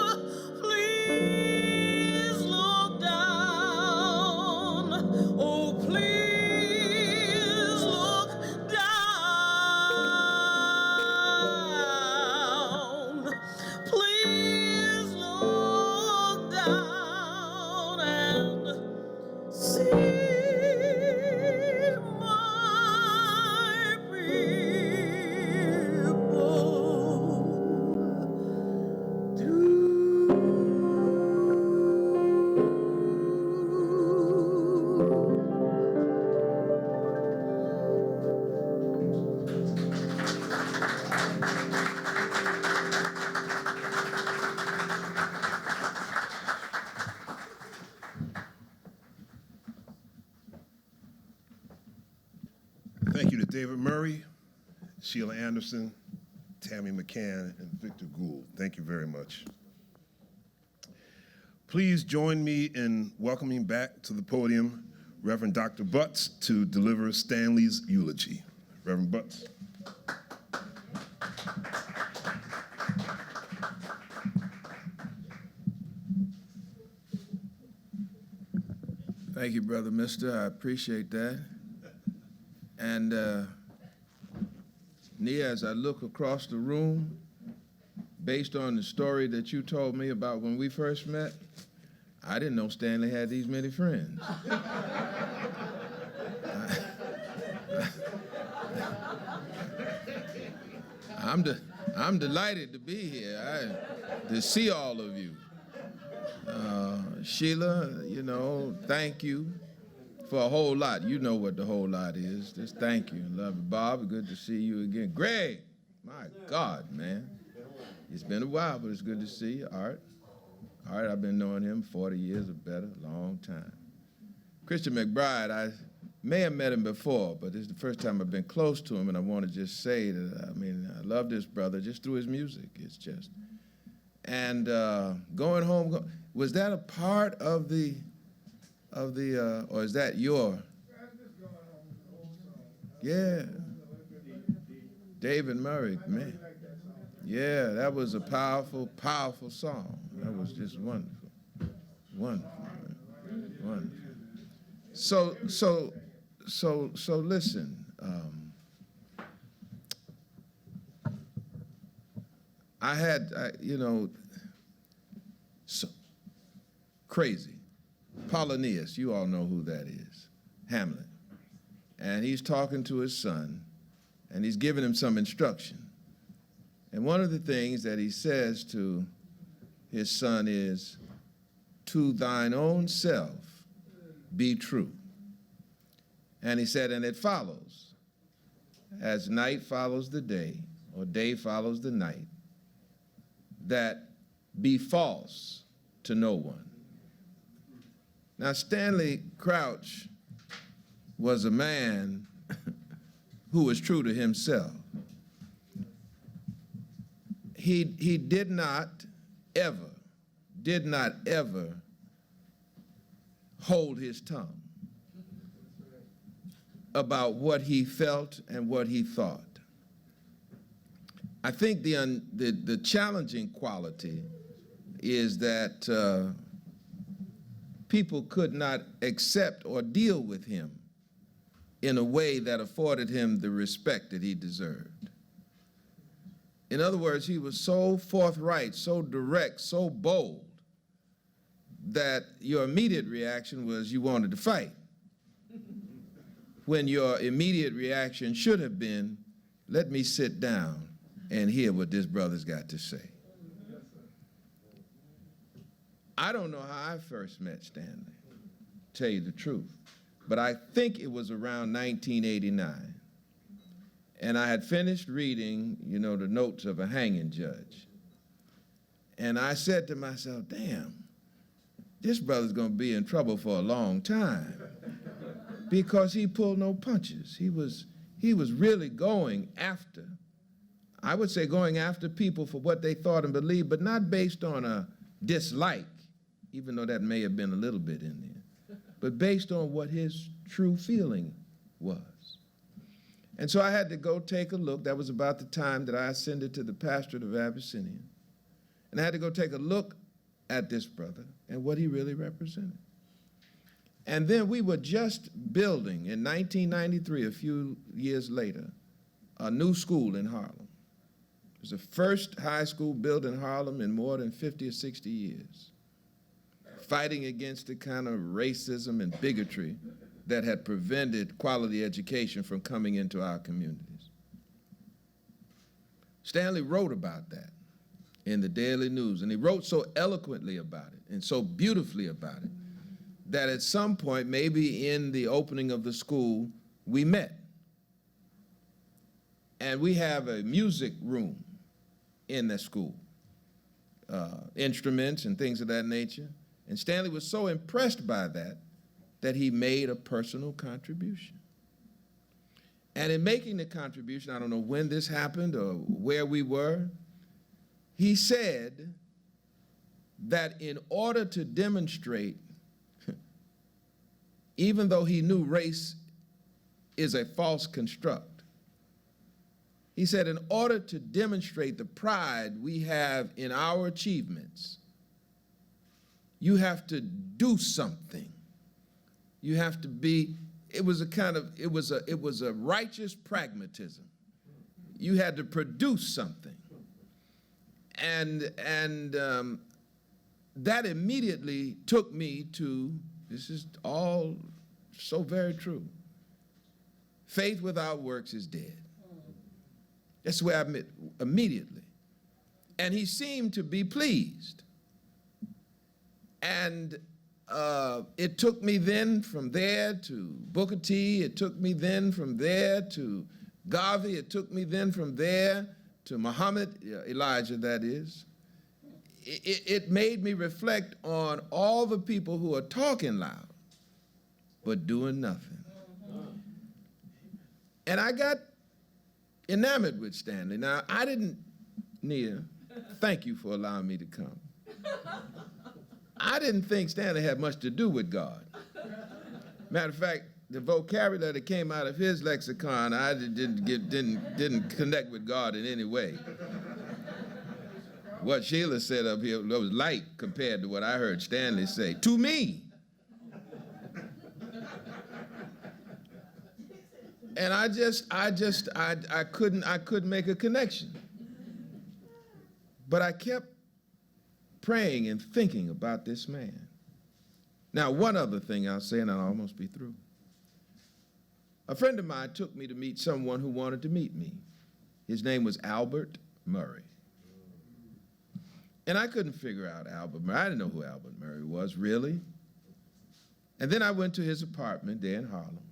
love, please look down. Oh, please look down. Please look down and see my people through. Thank you to David Murray, Sheila Anderson, Tammy McCann, and Victor Gould. Thank you very much. Please join me in welcoming back to the podium Reverend Dr. Butts to deliver Stanley's eulogy. Reverend Butts. Thank you, Brother Mister. I appreciate that. And Nia, as I look across the room, based on the story that you told me about when we first met, I didn't know Stanley had these many friends. I'm delighted to be here, to see all of you. Sheila, you know, thank you for a whole lot. You know what the whole lot is. Just thank you. Love you. Bob, good to see you again. Greg, my God, man. It's been a while, but it's good to see you. Art, I've been knowing him 40 years or better, long time. Christian McBride, I may have met him before, but this is the first time I've been close to him, and I want to just say that, I mean, I love this brother just through his music. It's just, and going home, was that a part of the, or is that your? Yeah. David Murray, man. Yeah, that was a powerful, powerful song. That was just wonderful. Wonderful, man. Wonderful. So listen. So crazy. Polonius, you all know who that is, Hamlet. And he's talking to his son, and he's giving him some instruction. And one of the things that he says to his son is, to thine own self be true. And he said, and it follows, as night follows the day, or day follows the night, that be false to no one. Now, Stanley Crouch was a man who was true to himself. He did not ever hold his tongue about what he felt and what he thought. I think the challenging quality is that people could not accept or deal with him in a way that afforded him the respect that he deserved. In other words, he was so forthright, so direct, so bold, that your immediate reaction was you wanted to fight, when your immediate reaction should have been, let me sit down and hear what this brother's got to say. I don't know how I first met Stanley, to tell you the truth, but I think it was around 1989. And I had finished reading, the notes of a hanging judge. And I said to myself, damn, this brother's gonna be in trouble for a long time, because he pulled no punches. He was really going after, I would say going after people for what they thought and believed, but not based on a dislike, even though that may have been a little bit in there, but based on what his true feeling was. And so I had to go take a look. That was about the time that I ascended to the pastorate of Abyssinian. And I had to go take a look at this brother and what he really represented. And then we were just building, in 1993, a few years later, a new school in Harlem. It was the first high school built in Harlem in more than 50 or 60 years, fighting against the kind of racism and bigotry that had prevented quality education from coming into our communities. Stanley wrote about that in the Daily News, and he wrote so eloquently about it and so beautifully about it that at some point, maybe in the opening of the school, we met. And we have a music room in the school, instruments and things of that nature. And Stanley was so impressed by that he made a personal contribution. And in making the contribution, I don't know when this happened or where we were, he said that in order to demonstrate, even though he knew race is a false construct, he said in order to demonstrate the pride we have in our achievements, you have to do something. You have to be, it was a righteous pragmatism. You had to produce something. And that immediately took me to, this is all so very true, faith without works is dead. That's where I met immediately. And he seemed to be pleased. And it took me then from there to Booker T. It took me then from there to Garvey. It took me then from there to Muhammad, Elijah that is. It made me reflect on all the people who are talking loud but doing nothing. And I got enamored with Stanley. Now, I didn't, Nia, thank you for allowing me to come. I didn't think Stanley had much to do with God. Matter of fact, the vocabulary that came out of his lexicon, I didn't connect with God in any way. What Sheila said up here was light compared to what I heard Stanley say to me. And I couldn't make a connection. But I kept praying and thinking about this man. Now, one other thing I'll say, and I'll almost be through. A friend of mine took me to meet someone who wanted to meet me. His name was Albert Murray. And I couldn't figure out Albert Murray. I didn't know who Albert Murray was, really. And then I went to his apartment there in Harlem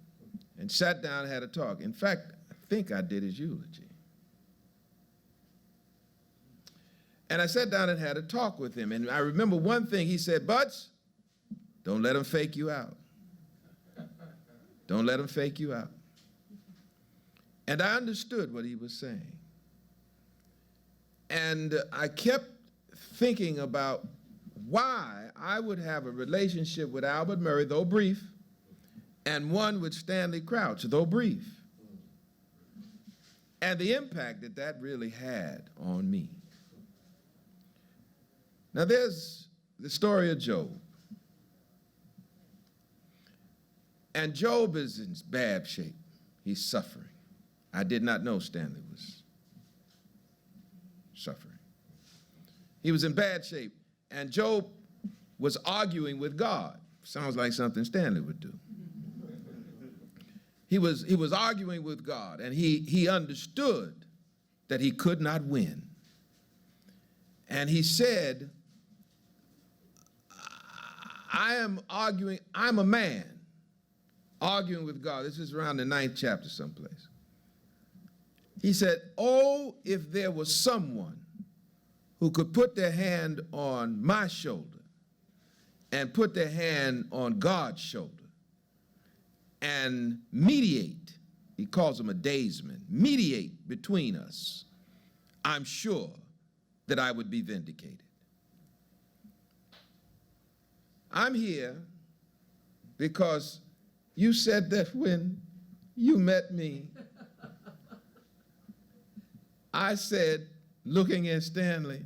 and sat down and had a talk. In fact, I think I did his eulogy. And I sat down and had a talk with him. And I remember one thing he said, Butts, don't let them fake you out. Don't let them fake you out. And I understood what he was saying. And I kept thinking about why I would have a relationship with Albert Murray, though brief, and one with Stanley Crouch, though brief, and the impact that that really had on me. Now there's the story of Job. And Job is in bad shape. He's suffering. I did not know Stanley was suffering. He was in bad shape, and Job was arguing with God. Sounds like something Stanley would do. He was arguing with God, and he understood that he could not win. And he said, I'm a man arguing with God. This is around the 9th chapter someplace. He said, oh, if there was someone who could put their hand on my shoulder and put their hand on God's shoulder and mediate, he calls him a daysman, mediate between us, I'm sure that I would be vindicated. I'm here because you said that when you met me, I said, looking at Stanley,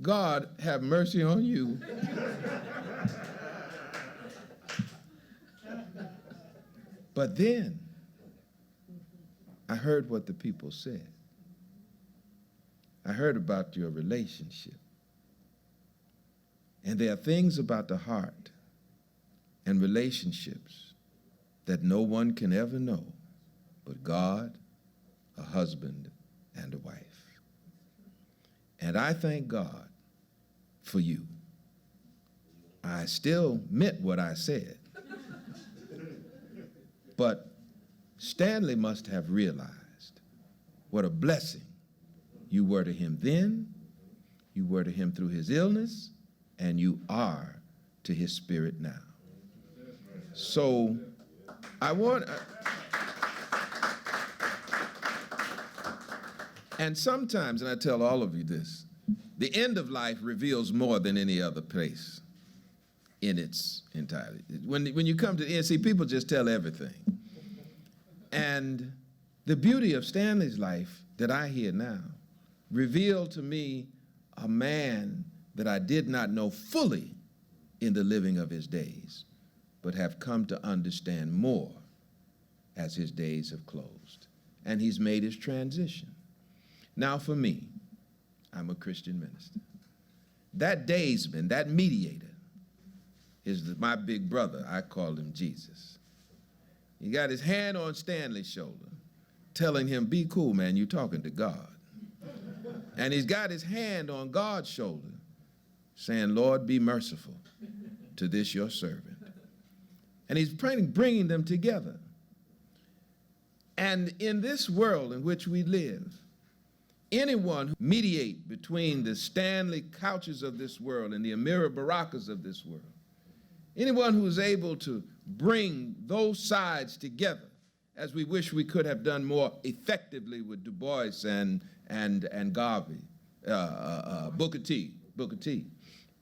God have mercy on you. But then I heard what the people said. I heard about your relationship. And there are things about the heart and relationships that no one can ever know but God, a husband, and a wife. And I thank God for you. I still meant what I said. But Stanley must have realized what a blessing you were to him then, you were to him through his illness, and you are to his spirit now. So I want... And sometimes, and I tell all of you this, the end of life reveals more than any other place in its entirety. When you come to the end, see, people just tell everything. And the beauty of Stanley's life that I hear now revealed to me a man that I did not know fully in the living of his days, but have come to understand more as his days have closed. And he's made his transition. Now for me, I'm a Christian minister. That daysman, that mediator, is my big brother. I call him Jesus. He got his hand on Stanley's shoulder, telling him, be cool, man, you're talking to God. And he's got his hand on God's shoulder, saying, Lord, be merciful to this your servant. And he's praying, bringing them together. And in this world in which we live, anyone who mediate between the Stanley Couches of this world and the Amira Barakas of this world, anyone who is able to bring those sides together, as we wish we could have done more effectively with Du Bois and Garvey, Booker T.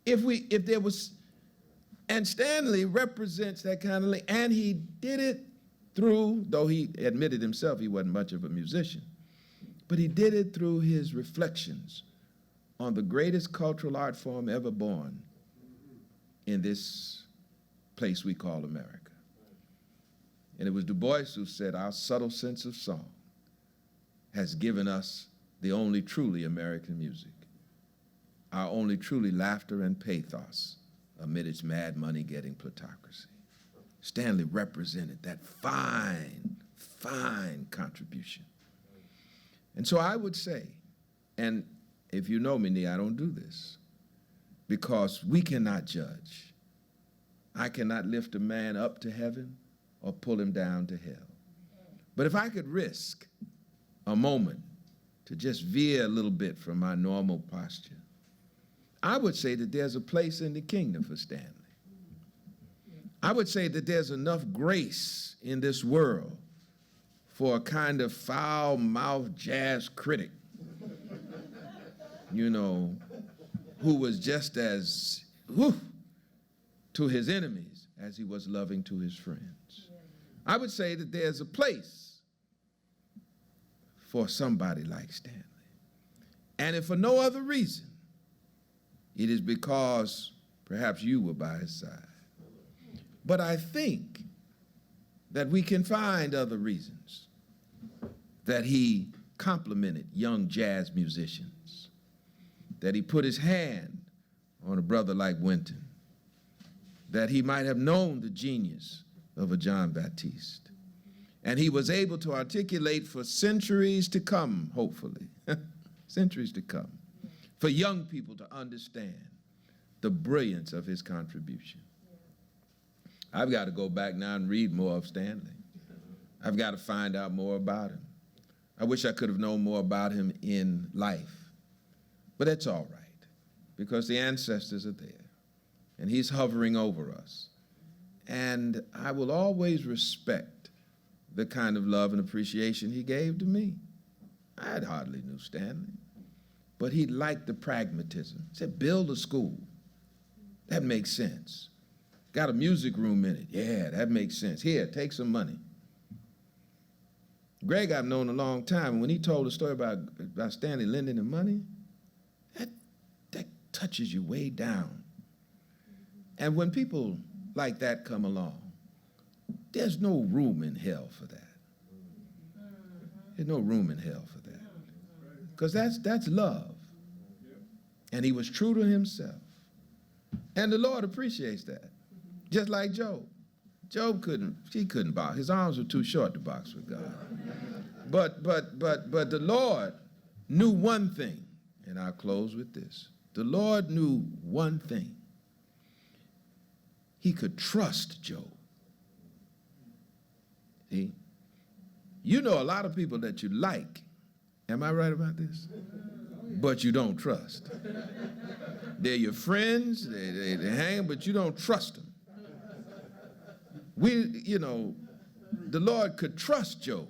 If there was, and Stanley represents that kind of thing, and he did it through, though he admitted himself he wasn't much of a musician, but he did it through his reflections on the greatest cultural art form ever born in this place we call America. And it was Du Bois who said, our subtle sense of song has given us the only truly American music, our only truly laughter and pathos amid its mad money-getting plutocracy. Stanley represented that fine, fine contribution. And so I would say, and if you know me, Nia, I don't do this, because we cannot judge I cannot lift a man up to heaven or pull him down to hell. But if I could risk a moment to just veer a little bit from my normal posture, I would say that there's a place in the kingdom for Stanley. I would say that there's enough grace in this world for a kind of foul-mouthed jazz critic, you know, who was just as to his enemies as he was loving to his friends. I would say that there's a place for somebody like Stanley. And if for no other reason, it is because perhaps you were by his side. But I think that we can find other reasons that he complimented young jazz musicians, that he put his hand on a brother like Wynton, that he might have known the genius of a John Baptiste. And he was able to articulate for centuries to come, hopefully, centuries to come, for young people to understand the brilliance of his contribution. I've got to go back now and read more of Stanley. I've got to find out more about him. I wish I could have known more about him in life. But that's all right, because the ancestors are there, and he's hovering over us. And I will always respect the kind of love and appreciation he gave to me. I hardly knew Stanley, but he liked the pragmatism. He said, build a school. That makes sense. Got a music room in it. Yeah, that makes sense. Here, take some money. Greg I've known a long time, and when he told the story about Stanley lending him money, that touches you way down. And when people like that come along, there's no room in hell for that. There's no room in hell for that. Because that's love. And he was true to himself. And the Lord appreciates that. Just like Job. Job couldn't box. His arms were too short to box with God. But the Lord knew one thing, and I'll close with this. The Lord knew one thing. He could trust Job. See? You know a lot of people that you like. Am I right about this? But you don't trust. They're your friends, they hang, but you don't trust them. The Lord could trust Job.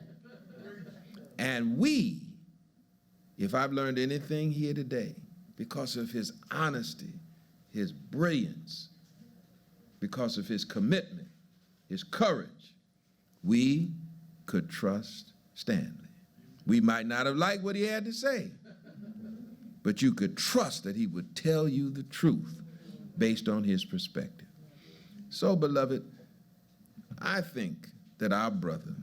And we, if I've learned anything here today, because of his honesty, his brilliance, because of his commitment, his courage, we could trust Stanley. We might not have liked what he had to say, but you could trust that he would tell you the truth based on his perspective. So, beloved, I think that our brother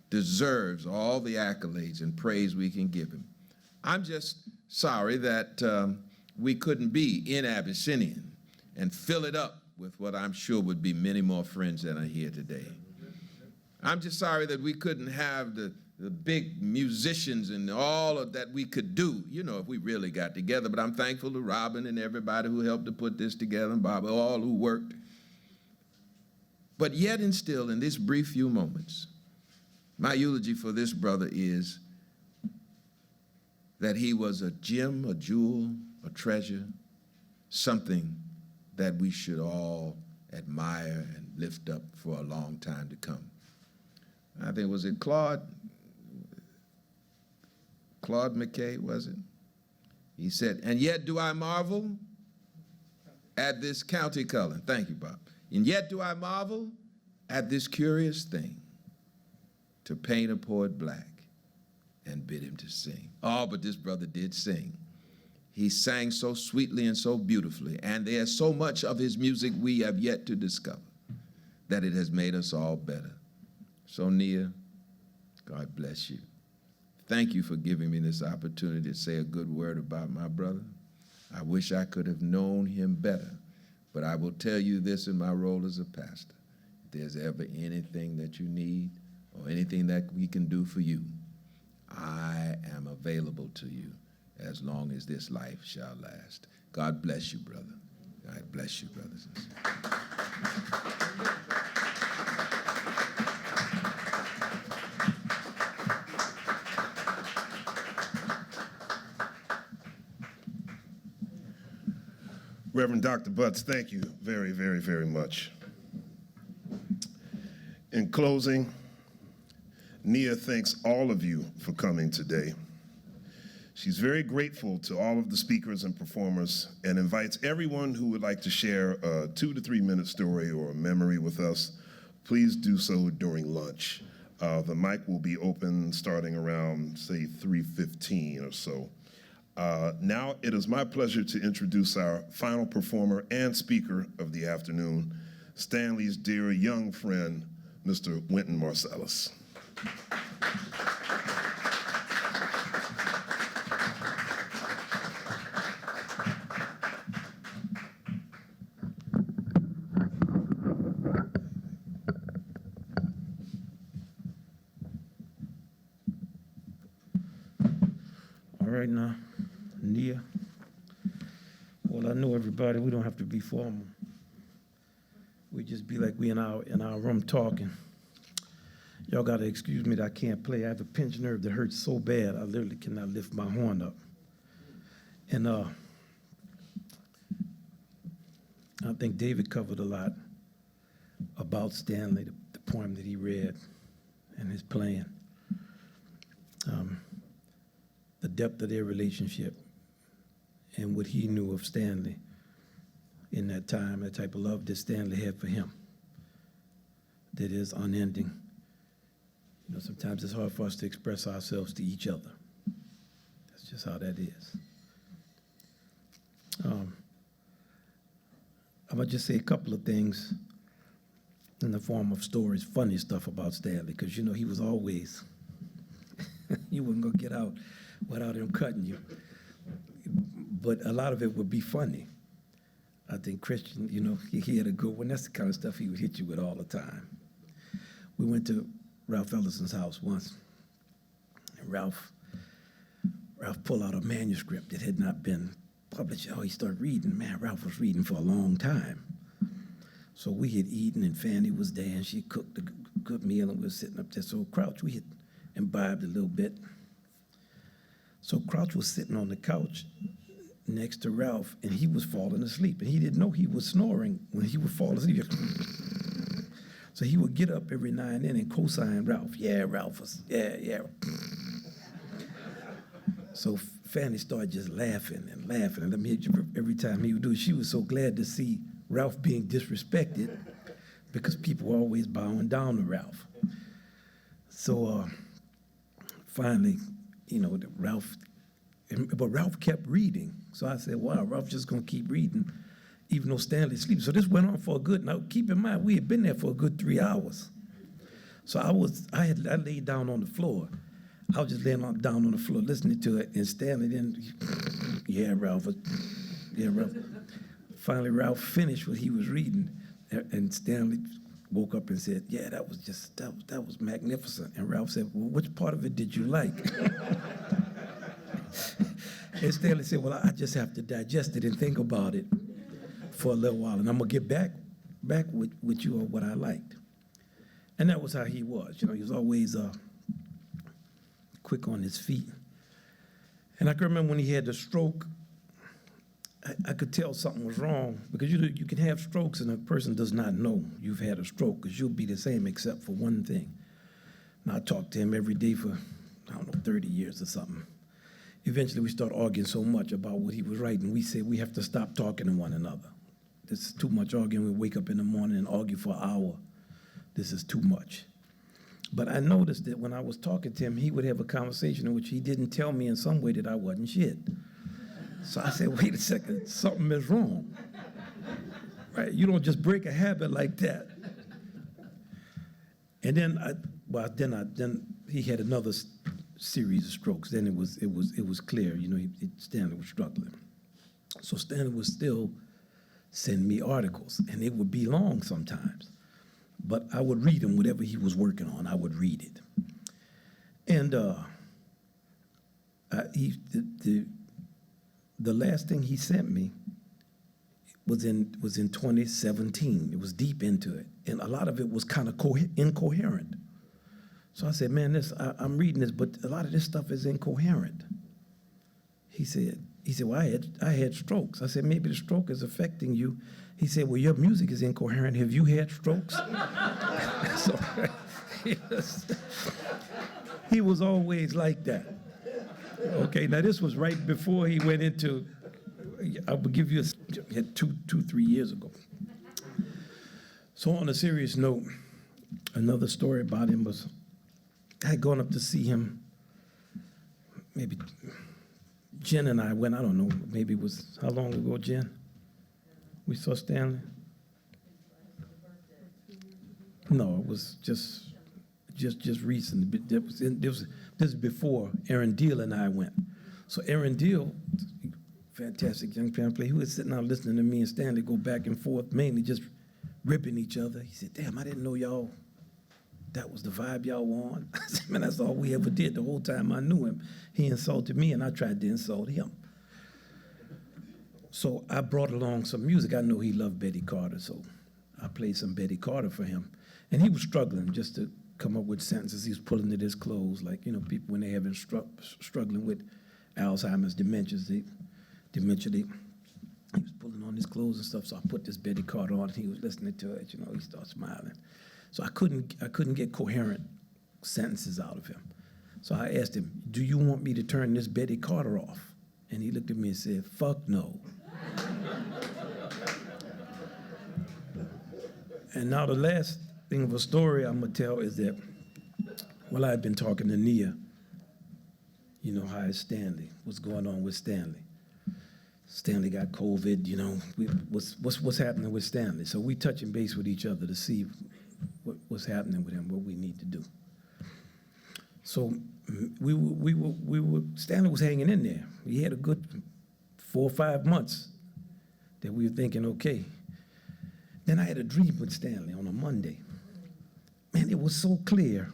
deserves all the accolades and praise we can give him. I'm just sorry that we couldn't be in Abyssinian and fill it up with what I'm sure would be many more friends that are here today. I'm just sorry that we couldn't have the big musicians and all of that we could do, if we really got together. But I'm thankful to Robin and everybody who helped to put this together, and Bob, all who worked. But yet and still, in this brief few moments, my eulogy for this brother is that he was a gem, a jewel, a treasure, something that we should all admire and lift up for a long time to come. I think, was it Claude McKay, was it? He said, and yet do I marvel at this county color. Thank you, Bob. And yet do I marvel at this curious thing, to paint a poet black and bid him to sing. Oh, but this brother did sing. He sang so sweetly and so beautifully, and there's so much of his music we have yet to discover that it has made us all better. So, Nia, God bless you. Thank you for giving me this opportunity to say a good word about my brother. I wish I could have known him better, but I will tell you this in my role as a pastor. If there's ever anything that you need or anything that we can do for you, I am available to you as long as this life shall last. God bless you, brother. God bless you, brothers and sisters. Reverend Dr. Butts, thank you very, very, very much. In closing, Nia thanks all of you for coming today. She's very grateful to all of the speakers and performers and invites everyone who would like to share a 2 to 3 minute story or a memory with us, please do so during lunch. The mic will be open starting around, say, 3:15 or so. Now it is my pleasure to introduce our final performer and speaker of the afternoon, Stanley's dear young friend, Mr. Wynton Marsalis. All right now, Nia. Well, I know everybody, we don't have to be formal. We just be like we in our room talking. Y'all gotta excuse me that I can't play. I have a pinched nerve that hurts so bad I literally cannot lift my horn up. And I think David covered a lot about Stanley, the poem that he read and his playing. The depth of their relationship and what he knew of Stanley in that time, the type of love that Stanley had for him that is unending. You know, sometimes it's hard for us to express ourselves to each other. That's just how that is. I'm gonna just say a couple of things in the form of stories, funny stuff about Stanley, because you know he was always, you wasn't gonna get out without him cutting you. But a lot of it would be funny. I think Christian, you know, he had a good one. That's the kind of stuff he would hit you with all the time. We went to Ralph Ellison's house once, and Ralph pulled out a manuscript that had not been published. Oh, he started reading. Man, Ralph was reading for a long time. So we had eaten, and Fanny was there, and she cooked a good meal, and we were sitting up there. So Crouch, we had imbibed a little bit. So Crouch was sitting on the couch next to Ralph, and he was falling asleep, and he didn't know he was snoring when he would fall asleep. So he would get up every now and then and co-sign Ralph. Yeah, Ralph was, yeah. So Fanny started just laughing and laughing, and every time he would do it, she was so glad to see Ralph being disrespected because people were always bowing down to Ralph. So finally, you know, but Ralph kept reading. So I said, wow, Ralph's just gonna keep reading, even though Stanley sleeps. So this went on for a good, now keep in mind, we had been there for a good 3 hours. So I laid down on the floor. I was just laying down on the floor listening to it, and Stanley then, yeah, Ralph. Finally, Ralph finished what he was reading, and Stanley woke up and said, yeah, that was magnificent. And Ralph said, well, which part of it did you like? And Stanley said, well, I just have to digest it and think about it for a little while, and I'm gonna get back with you on what I liked. And that was how he was. You know, he was always quick on his feet. And I can remember when he had the stroke, I could tell something was wrong, because you can have strokes and a person does not know you've had a stroke, because you'll be the same except for one thing. And I talked to him every day for, 30 years or something. Eventually we started arguing so much about what he was writing, we said we have to stop talking to one another. This is too much arguing. We wake up in the morning and argue for an hour. This is too much. But I noticed that when I was talking to him, he would have a conversation in which he didn't tell me in some way that I wasn't shit. So I said, wait a second, something is wrong. Right? You don't just break a habit like that. And then he had another series of strokes. Then it was clear, you know, Stanley was struggling. So Stanley would still send me articles, and it would be long sometimes. But I would read him, whatever he was working on, I would read it. And the last thing he sent me was in 2017. It was deep into it, and a lot of it was kind of incoherent. So I said, man, I'm reading this, but a lot of this stuff is incoherent. He said, well, I had strokes. I said, maybe the stroke is affecting you. He said, well, your music is incoherent. Have you had strokes? So, yes. He was always like that. Okay, now this was right before he went into, I will give you two, 3 years ago. So on a serious note, another story about him was, I had gone up to see him, maybe Jen and I went, I don't know, maybe it was, how long ago, Jen? We saw Stanley? No, it was just recent. This is before Aaron Deal and I went. So Aaron Deal, fantastic young piano player, he was sitting out listening to me and Stanley go back and forth, mainly just ripping each other. He said, damn, I didn't know y'all, that was the vibe y'all were on. I said, man, that's all we ever did the whole time I knew him. He insulted me and I tried to insult him. So I brought along some music. I know he loved Betty Carter, so I played some Betty Carter for him. And he was struggling just to come up with sentences. He was pulling at his clothes, like, you know, people when they have been struggling with Alzheimer's, dementia, he was pulling on his clothes and stuff. So I put this Betty Carter on, and he was listening to it. You know, he started smiling. So I couldn't get coherent sentences out of him. So I asked him, "Do you want me to turn this Betty Carter off?" And he looked at me and said, "Fuck no." And now the last thing of a story I'm gonna tell is that while I had been talking to Nia, you know, how is Stanley? What's going on with Stanley? Stanley got COVID, you know, what's happening with Stanley? So we touching base with each other to see what's happening with him, what we need to do. So Stanley was hanging in there. We had a good 4 or 5 months that we were thinking, okay. Then I had a dream with Stanley on a Monday. Man, it was so clear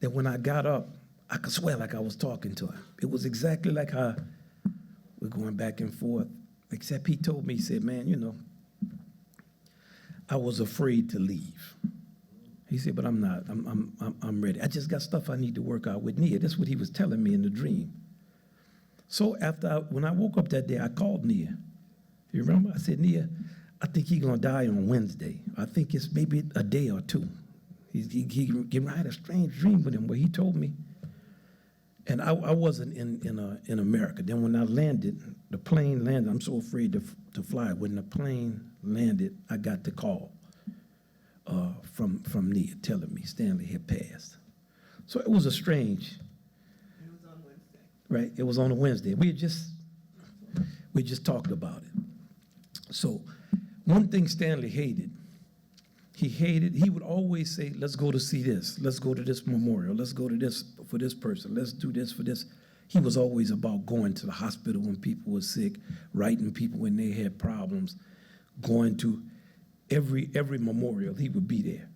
that when I got up, I could swear like I was talking to him. It was exactly like how we're going back and forth, except he told me, he said, man, you know, I was afraid to leave. He said, but I'm not, I'm ready. I just got stuff I need to work out with Nia. That's what he was telling me in the dream. So when I woke up that day, I called Nia. You remember? I said, Nia, I think he's gonna die on Wednesday. I think it's maybe a day or two. I had a strange dream with him where he told me, and I wasn't in America. Then when I landed, the plane landed, I'm so afraid to fly. When the plane landed, I got the call from Nia telling me Stanley had passed. So it was a strange. It was on Wednesday. Right, it was on a Wednesday. We just talked about it. So one thing Stanley hated, he would always say, let's go to see this. Let's go to this memorial. Let's go to this for this person. Let's do this for this. He was always about going to the hospital when people were sick, writing people when they had problems, going to every memorial. He would be there.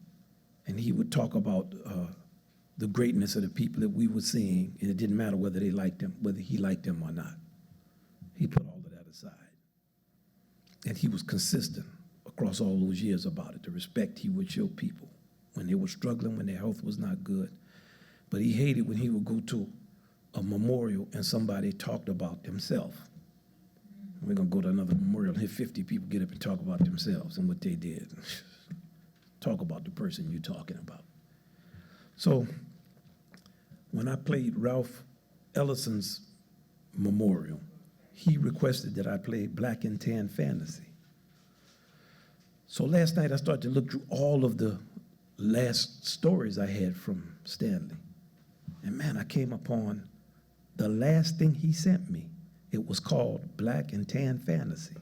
And he would talk about the greatness of the people that we were seeing, and it didn't matter whether they liked him, whether he liked them or not. He put all of that aside. And he was consistent across all those years about it, the respect he would show people when they were struggling, when their health was not good. But he hated when he would go to a memorial and somebody talked about themselves. We're gonna go to another memorial and have 50 people get up and talk about themselves and what they did. Talk about the person you're talking about. So when I played Ralph Ellison's memorial, he requested that I play Black and Tan Fantasy. So last night I started to look through all of the last stories I had from Stanley. And man, I came upon the last thing he sent me. It was called Black and Tan Fantasy.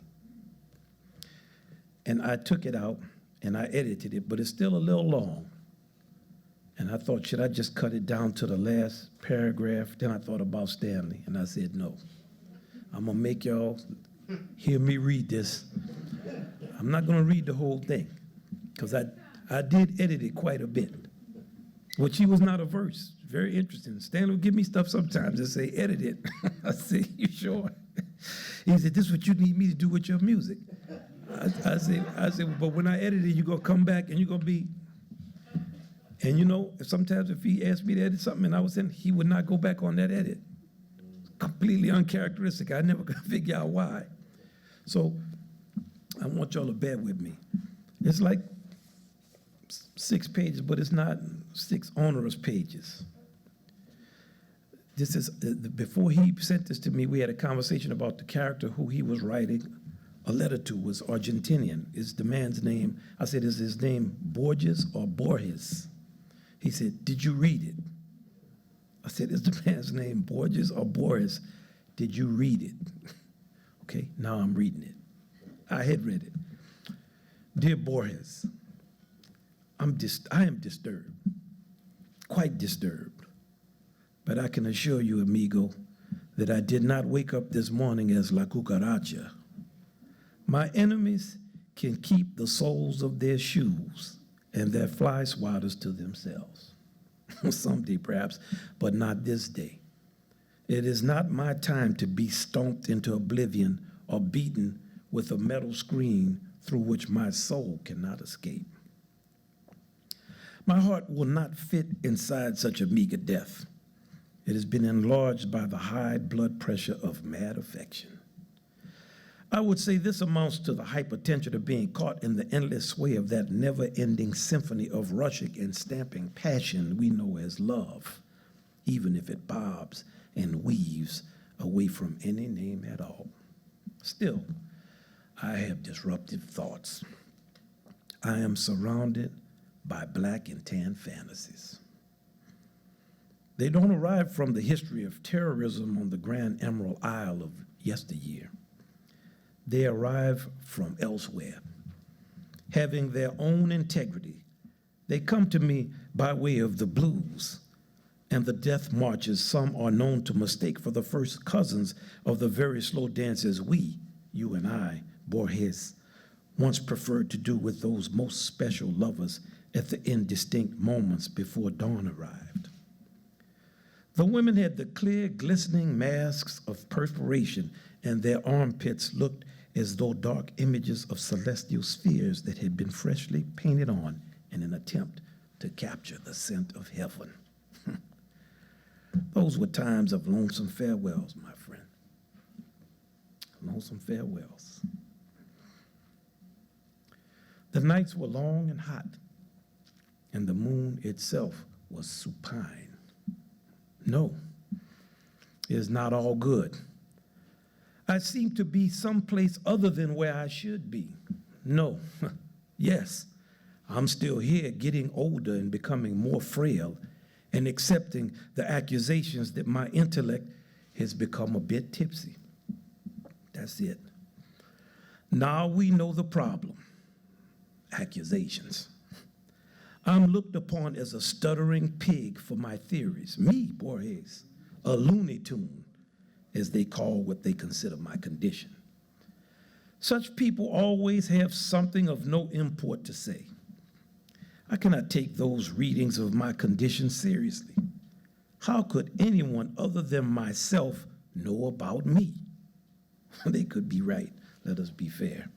And I took it out and I edited it, but it's still a little long. And I thought, should I just cut it down to the last paragraph? Then I thought about Stanley and I said, no. I'm gonna make y'all hear me read this. I'm not gonna read the whole thing, because I did edit it quite a bit, which he was not averse. Very interesting. Stanley would give me stuff sometimes and say, edit it. I say, you sure? He said, this is what you need me to do with your music. I said, but when I edit it, you're going to come back and you're going to be, and you know, sometimes if he asked me to edit something and I was in, he would not go back on that edit. Completely uncharacteristic. I never could figure out why. So I want y'all to bear with me. It's like 6 pages, but it's not 6 onerous pages. This is, before he sent this to me, we had a conversation about the character who he was writing a letter to was Argentinian. Is the man's name, I said, is his name Borges or Borges? He said, did you read it? I said, is the man's name Borges or Borges? Did you read it? Okay, now I'm reading it. I had read it. Dear Borges, I am disturbed, quite disturbed. But I can assure you, amigo, that I did not wake up this morning as La Cucaracha. My enemies can keep the soles of their shoes and their fly swatters to themselves. Someday, perhaps, but not this day. It is not my time to be stomped into oblivion or beaten with a metal screen through which my soul cannot escape. My heart will not fit inside such a meager death. It has been enlarged by the high blood pressure of mad affection. I would say this amounts to the hypertension of being caught in the endless sway of that never-ending symphony of rushing and stamping passion we know as love, even if it bobs and weaves away from any name at all. Still, I have disruptive thoughts. I am surrounded by black and tan fantasies. They don't arrive from the history of terrorism on the Grand Emerald Isle of yesteryear. They arrive from elsewhere. Having their own integrity, they come to me by way of the blues and the death marches some are known to mistake for the first cousins of the very slow dances we, you and I, Borges, once preferred to do with those most special lovers at the indistinct moments before dawn arrived. The women had the clear, glistening masks of perspiration, and their armpits looked as though dark images of celestial spheres that had been freshly painted on in an attempt to capture the scent of heaven. Those were times of lonesome farewells, my friend. Lonesome farewells. The nights were long and hot, and the moon itself was supine. No, it is not all good. I seem to be someplace other than where I should be. No, yes, I'm still here getting older and becoming more frail and accepting the accusations that my intellect has become a bit tipsy. That's it. Now we know the problem. Accusations. I'm looked upon as a stuttering pig for my theories. Me, Borges, a Looney Tune, as they call what they consider my condition. Such people always have something of no import to say. I cannot take those readings of my condition seriously. How could anyone other than myself know about me? They could be right, let us be fair.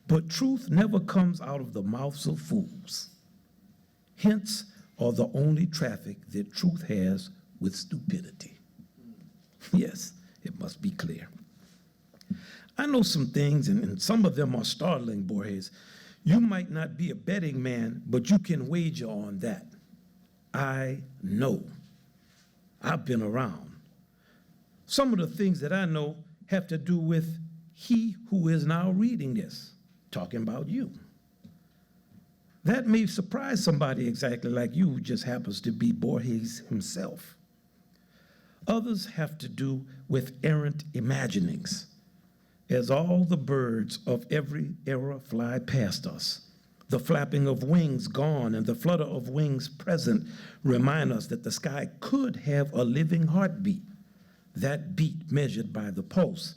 But truth never comes out of the mouths of fools. Hints are the only traffic that truth has with stupidity. Yes, it must be clear. I know some things, and some of them are startling, Borges. You might not be a betting man, but you can wager on that. I know. I've been around. Some of the things that I know have to do with he who is now reading this, talking about you. That may surprise somebody exactly like you who just happens to be Borges himself. Others have to do with errant imaginings. As all the birds of every era fly past us, the flapping of wings gone and the flutter of wings present remind us that the sky could have a living heartbeat. That beat, measured by the pulse,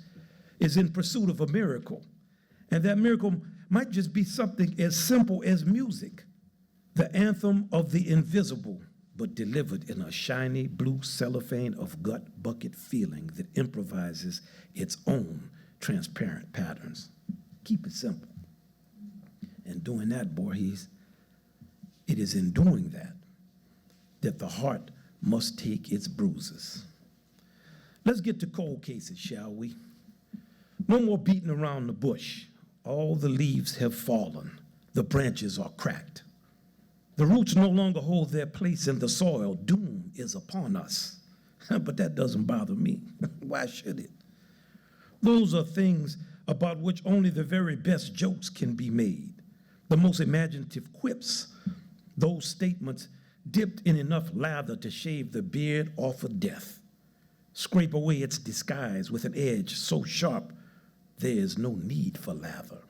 is in pursuit of a miracle. And that miracle might just be something as simple as music, the anthem of the invisible, but delivered in a shiny blue cellophane of gut bucket feeling that improvises its own transparent patterns. Keep it simple. And doing that, Voorhees, it is in doing that the heart must take its bruises. Let's get to cold cases, shall we? No more beating around the bush. All the leaves have fallen. The branches are cracked. The roots no longer hold their place in the soil. Doom is upon us. But that doesn't bother me. Why should it? Those are things about which only the very best jokes can be made. The most imaginative quips, those statements dipped in enough lather to shave the beard off of death. Scrape away its disguise with an edge so sharp there is no need for lather.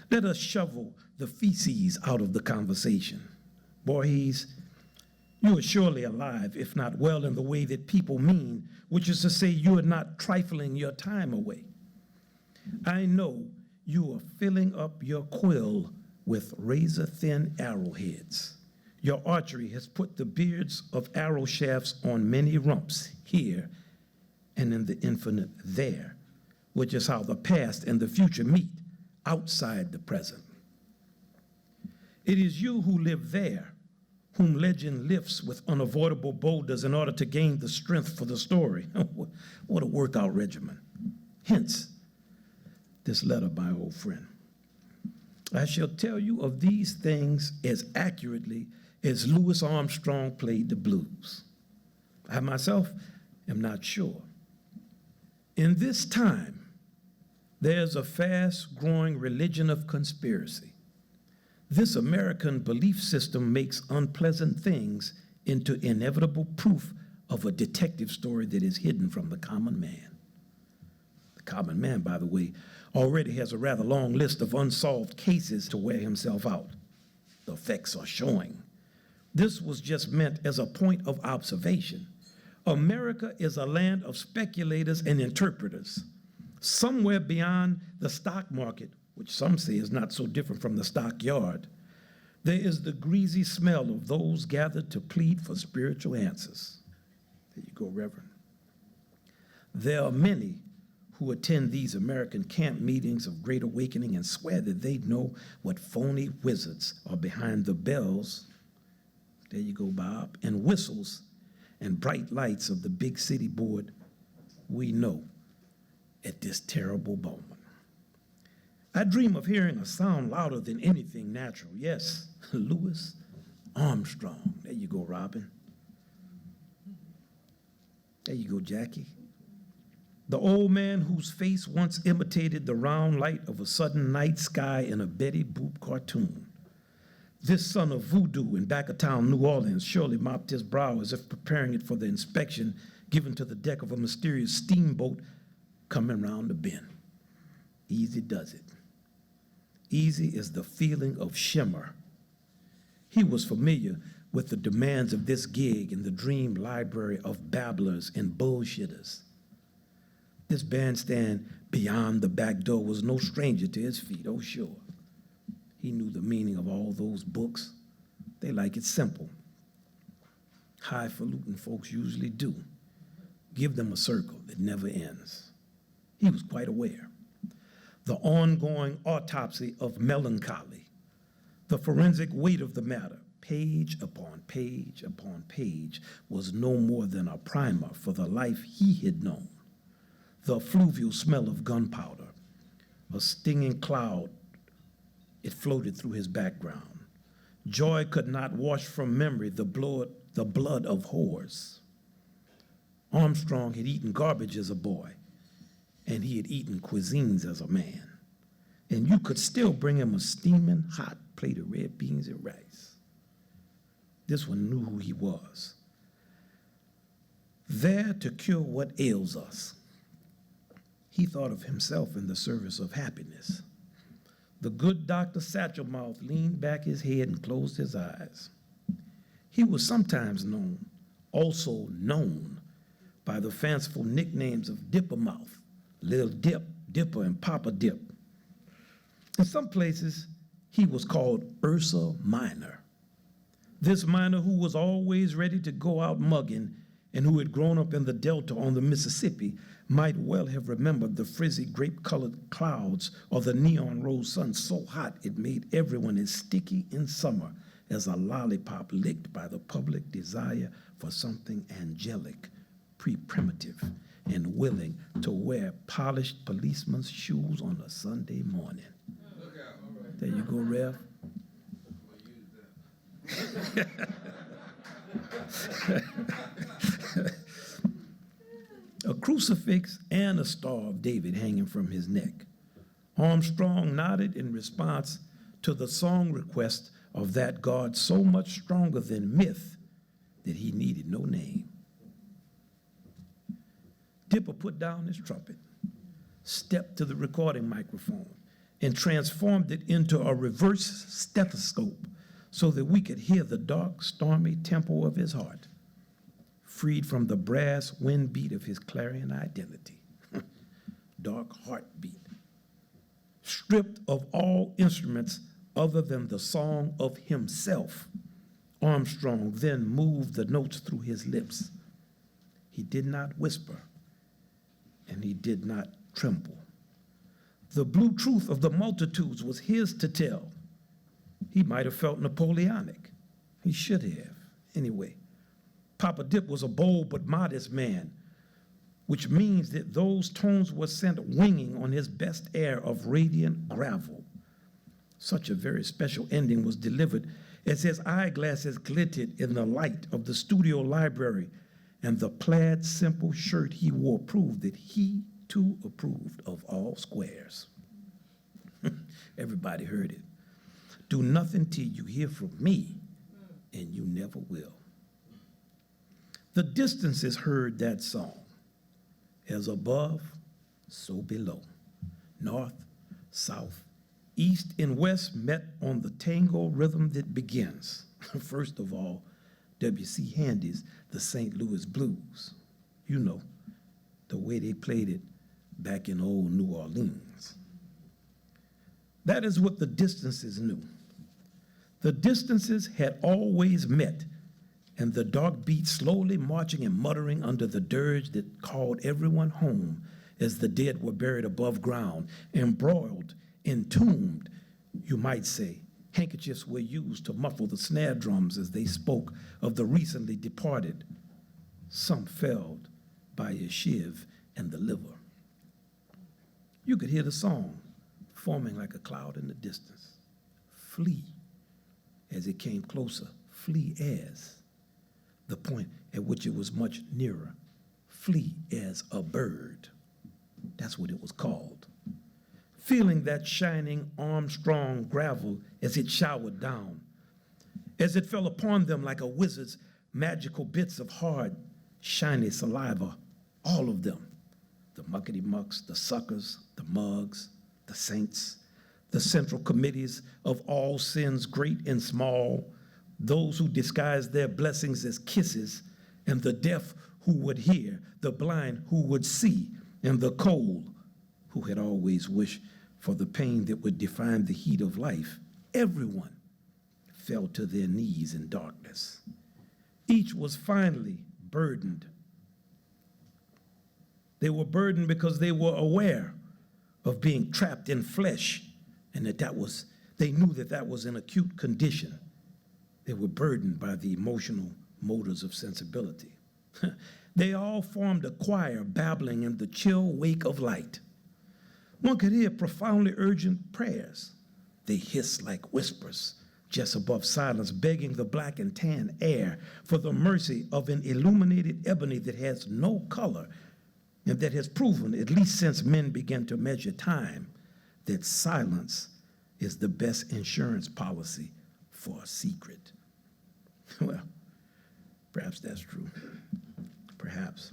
Let us shovel the feces out of the conversation. Voorhees, you are surely alive, if not well in the way that people mean, which is to say you are not trifling your time away. I know you are filling up your quill with razor-thin arrowheads. Your archery has put the beards of arrow shafts on many rumps here and in the infinite there, which is how the past and the future meet outside the present. It is you who live there, whom legend lifts with unavoidable boulders in order to gain the strength for the story. What a workout regimen. Hence, this letter, my old friend. I shall tell you of these things as accurately as Louis Armstrong played the blues. I myself am not sure. In this time, there's a fast-growing religion of conspiracy. This American belief system makes unpleasant things into inevitable proof of a detective story that is hidden from the common man. The common man, by the way, already has a rather long list of unsolved cases to wear himself out. The effects are showing. This was just meant as a point of observation. America is a land of speculators and interpreters. Somewhere beyond the stock market, which some say is not so different from the stockyard, there is the greasy smell of those gathered to plead for spiritual answers. There you go, Reverend. There are many who attend these American camp meetings of Great Awakening and swear that they know what phony wizards are behind the bells, there you go, Bob, and whistles and bright lights of the big city board we know at this terrible moment. I dream of hearing a sound louder than anything natural. Yes, Louis Armstrong. There you go, Robin. There you go, Jackie. The old man whose face once imitated the round light of a sudden night sky in a Betty Boop cartoon. This son of voodoo in back-of-town New Orleans surely mopped his brow as if preparing it for the inspection given to the deck of a mysterious steamboat coming round the bend. Easy does it. Easy is the feeling of shimmer. He was familiar with the demands of this gig in the dream library of babblers and bullshitters. This bandstand beyond the back door was no stranger to his feet, oh sure. He knew the meaning of all those books. They like it simple. Highfalutin folks usually do. Give them a circle that never ends. He was quite aware. The ongoing autopsy of melancholy, the forensic weight of the matter, page upon page upon page, was no more than a primer for the life he had known. The effluvial smell of gunpowder, a stinging cloud, it floated through his background. Joy could not wash from memory the blood of whores. Armstrong had eaten garbage as a boy, and he had eaten cuisines as a man. And you could still bring him a steaming hot plate of red beans and rice. This one knew who he was. There to cure what ails us. He thought of himself in the service of happiness. The good Dr. Satchelmouth leaned back his head and closed his eyes. He was sometimes known, also known, by the fanciful nicknames of Dippermouth, Lil Dip, Dipper, and Papa Dip. In some places, he was called Ursa Minor. This miner who was always ready to go out mugging and who had grown up in the Delta on the Mississippi might well have remembered the frizzy grape-colored clouds or the neon rose sun so hot it made everyone as sticky in summer as a lollipop licked by the public desire for something angelic, pre-primitive, and willing to wear polished policeman's shoes on a Sunday morning. There you go, Rev. A crucifix and a Star of David hanging from his neck. Armstrong nodded in response to the song request of that God so much stronger than myth that he needed no name. Dipper put down his trumpet, stepped to the recording microphone, and transformed it into a reverse stethoscope so that we could hear the dark, stormy tempo of his heart, freed from the brass wind beat of his clarion identity. Dark heartbeat. Stripped of all instruments other than the song of himself, Armstrong then moved the notes through his lips. He did not whisper, and he did not tremble. The blue truth of the multitudes was his to tell. He might have felt Napoleonic. He should have. Anyway, Papa Dip was a bold but modest man, which means that those tones were sent winging on his best air of radiant gravel. Such a very special ending was delivered as his eyeglasses glittered in the light of the studio library, and the plaid simple shirt he wore proved that he too approved of all squares. Everybody heard it. Do nothing till you hear from me, and you never will. The distances heard that song. As above, so below. North, south, east, and west met on the tango rhythm that begins. First of all, W.C. Handy's The St. Louis Blues. You know, the way they played it back in old New Orleans. That is what the distances knew. The distances had always met, and the dark beat slowly marching and muttering under the dirge that called everyone home as the dead were buried above ground, embroiled, entombed, you might say. Handkerchiefs were used to muffle the snare drums as they spoke of the recently departed. Some felled by a shiv and the liver. You could hear the song forming like a cloud in the distance. Flee. As it came closer, flee as. The point at which it was much nearer. Flee as a bird. That's what it was called. Feeling that shining Armstrong gravel as it showered down, as it fell upon them like a wizard's magical bits of hard, shiny saliva, all of them, the muckety-mucks, the suckers, the mugs, the saints, the central committees of all sins great and small, those who disguised their blessings as kisses, and the deaf who would hear, the blind who would see, and the cold who had always wished for the pain that would define the heat of life. Everyone fell to their knees in darkness. Each was finally burdened. They were burdened because they were aware of being trapped in flesh, and they knew that was an acute condition. They were burdened by the emotional motors of sensibility. They all formed a choir babbling in the chill wake of light. One could hear profoundly urgent prayers. They hissed like whispers just above silence, begging the black and tan air for the mercy of an illuminated ebony that has no color and that has proven, at least since men began to measure time, that silence is the best insurance policy for a secret. Well, perhaps that's true. Perhaps.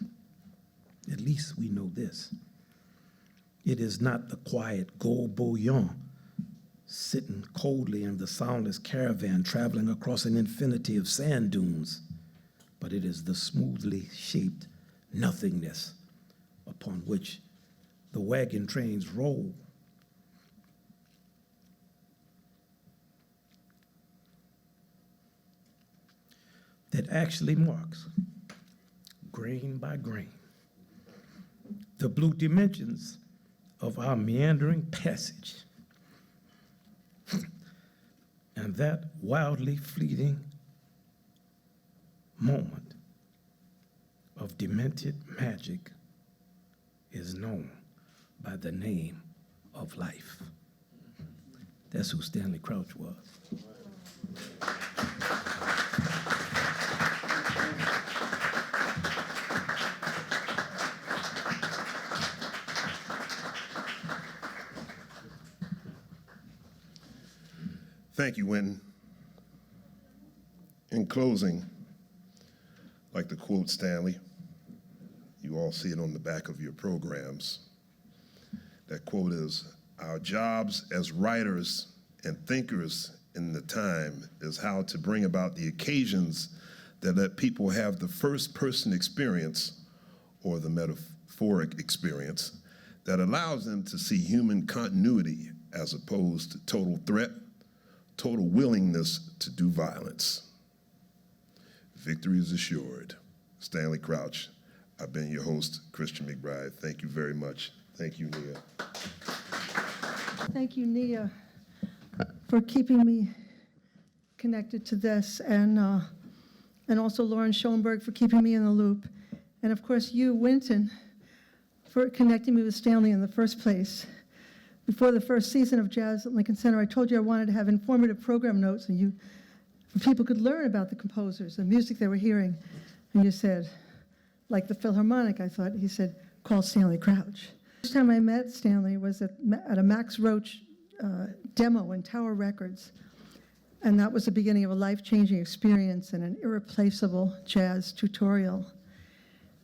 At least we know this. It is not the quiet gold bullion sitting coldly in the soundless caravan traveling across an infinity of sand dunes, but it is the smoothly shaped nothingness upon which the wagon trains roll. That actually marks grain by grain. The blue dimensions of our meandering passage. And that wildly fleeting moment of demented magic is known by the name of life. That's who Stanley Crouch was. Thank you, Wynton. In closing, I'd like to quote Stanley. You all see it on the back of your programs. That quote is, "Our jobs as writers and thinkers in the time is how to bring about the occasions that let people have the first-person experience or the metaphoric experience that allows them to see human continuity as opposed to total threat, total willingness to do violence. Victory is assured." Stanley Crouch. I've been your host, Christian McBride. Thank you very much. Thank you, Nia. Thank you, Nia, for keeping me connected to this, and also Lauren Schoenberg for keeping me in the loop, and of course you, Wynton, for connecting me with Stanley in the first place. Before the first season of Jazz at Lincoln Center, I told you I wanted to have informative program notes, and people could learn about the composers, the music they were hearing, and you said, like the Philharmonic, he said, call Stanley Crouch. The first time I met Stanley was at a Max Roach demo in Tower Records, and that was the beginning of a life-changing experience and an irreplaceable jazz tutorial.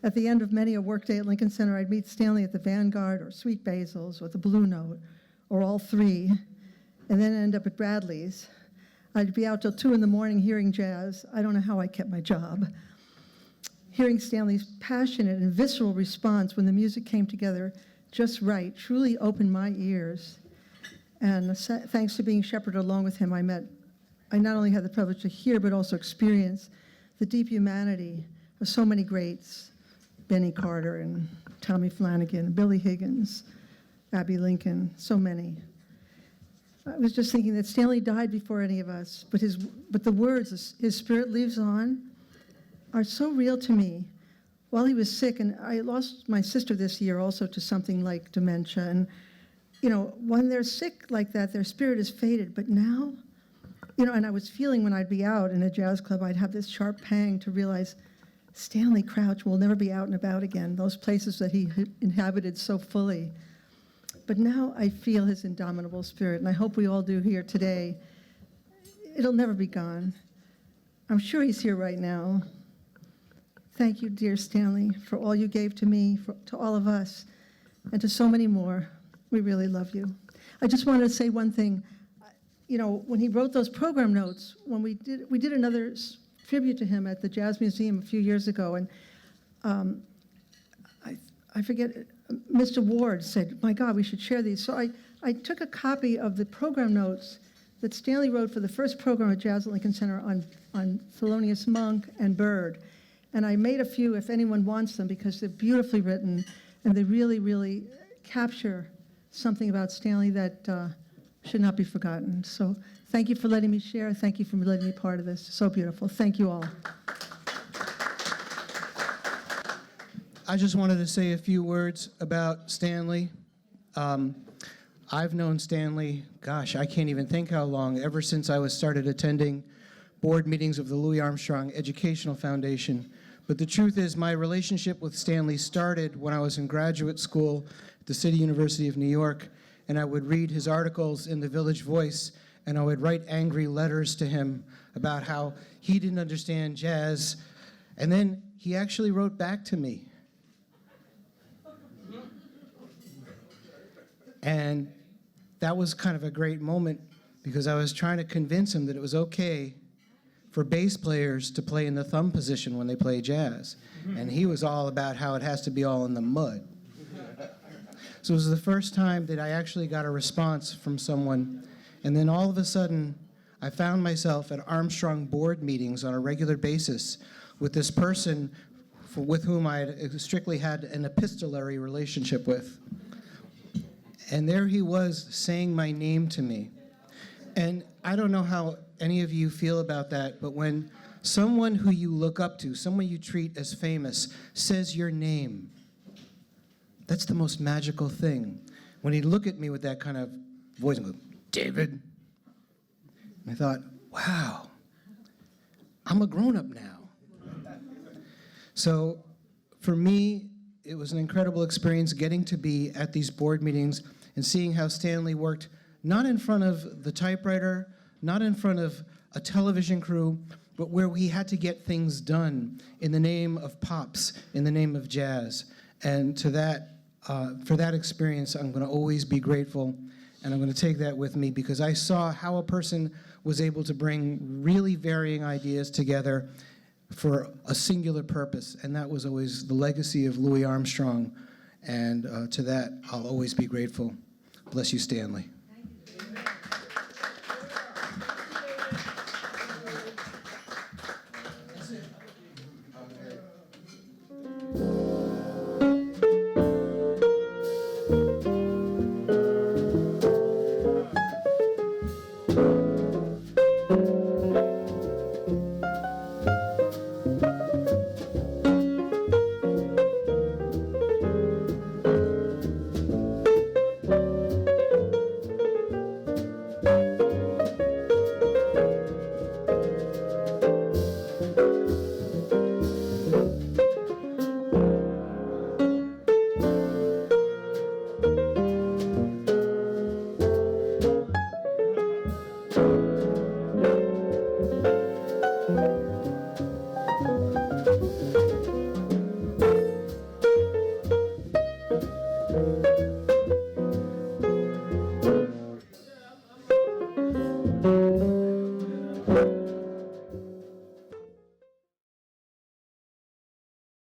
At the end of many a workday at Lincoln Center, I'd meet Stanley at the Vanguard or Sweet Basil's or the Blue Note, or all three, and then end up at Bradley's. I'd be out till 2 in the morning hearing jazz. I don't know how I kept my job. Hearing Stanley's passionate and visceral response when the music came together just right truly opened my ears. And thanks to being shepherded along with him, I not only had the privilege to hear, but also experience the deep humanity of so many greats, Benny Carter and Tommy Flanagan, Billy Higgins, Abbey Lincoln, so many. I was just thinking that Stanley died before any of us, but the words, his spirit lives on, are so real to me. While he was sick, and I lost my sister this year also to something like dementia, and when they're sick like that, their spirit is faded, but now, and I was feeling when I'd be out in a jazz club, I'd have this sharp pang to realize Stanley Crouch will never be out and about again, those places that he inhabited so fully. But now I feel his indomitable spirit, and I hope we all do here today. It'll never be gone. I'm sure he's here right now. Thank you, dear Stanley, for all you gave to me, to all of us, and to so many more. We really love you. I just wanted to say one thing. When he wrote those program notes, when we did another tribute to him at the Jazz Museum a few years ago, and I forget, Mr. Ward said, my God, we should share these. So I took a copy of the program notes that Stanley wrote for the first program at Jazz at Lincoln Center on Thelonious Monk and Bird. And I made a few if anyone wants them, because they're beautifully written and they really, really capture something about Stanley that should not be forgotten. So thank you for letting me share. Thank you for letting me be part of this. So beautiful. Thank you all. I just wanted to say a few words about Stanley. I've known Stanley, gosh, I can't even think how long, ever since I started attending board meetings of the Louis Armstrong Educational Foundation. But the truth is, my relationship with Stanley started when I was in graduate school at the City University of New York, and I would read his articles in the Village Voice, and I would write angry letters to him about how he didn't understand jazz. And then he actually wrote back to me. And that was kind of a great moment, because I was trying to convince him that it was okay for bass players to play in the thumb position when they play jazz. And he was all about how it has to be all in the mud. So it was the first time that I actually got a response from someone. And then all of a sudden, I found myself at Armstrong board meetings on a regular basis with this person with whom I had strictly had an epistolary relationship with. And there he was saying my name to me. And I don't know how any of you feel about that, but when someone who you look up to, someone you treat as famous, says your name, that's the most magical thing. When he'd look at me with that kind of voice and go, David, I thought, wow, I'm a grown-up now. So for me, it was an incredible experience getting to be at these board meetings and seeing how Stanley worked, not in front of the typewriter, not in front of a television crew, but where we had to get things done in the name of pops, in the name of jazz. And to that, for that experience, I'm going to always be grateful, and I'm going to take that with me because I saw how a person was able to bring really varying ideas together for a singular purpose, and that was always the legacy of Louis Armstrong, and to that, I'll always be grateful. Bless you, Stanley. Thank you.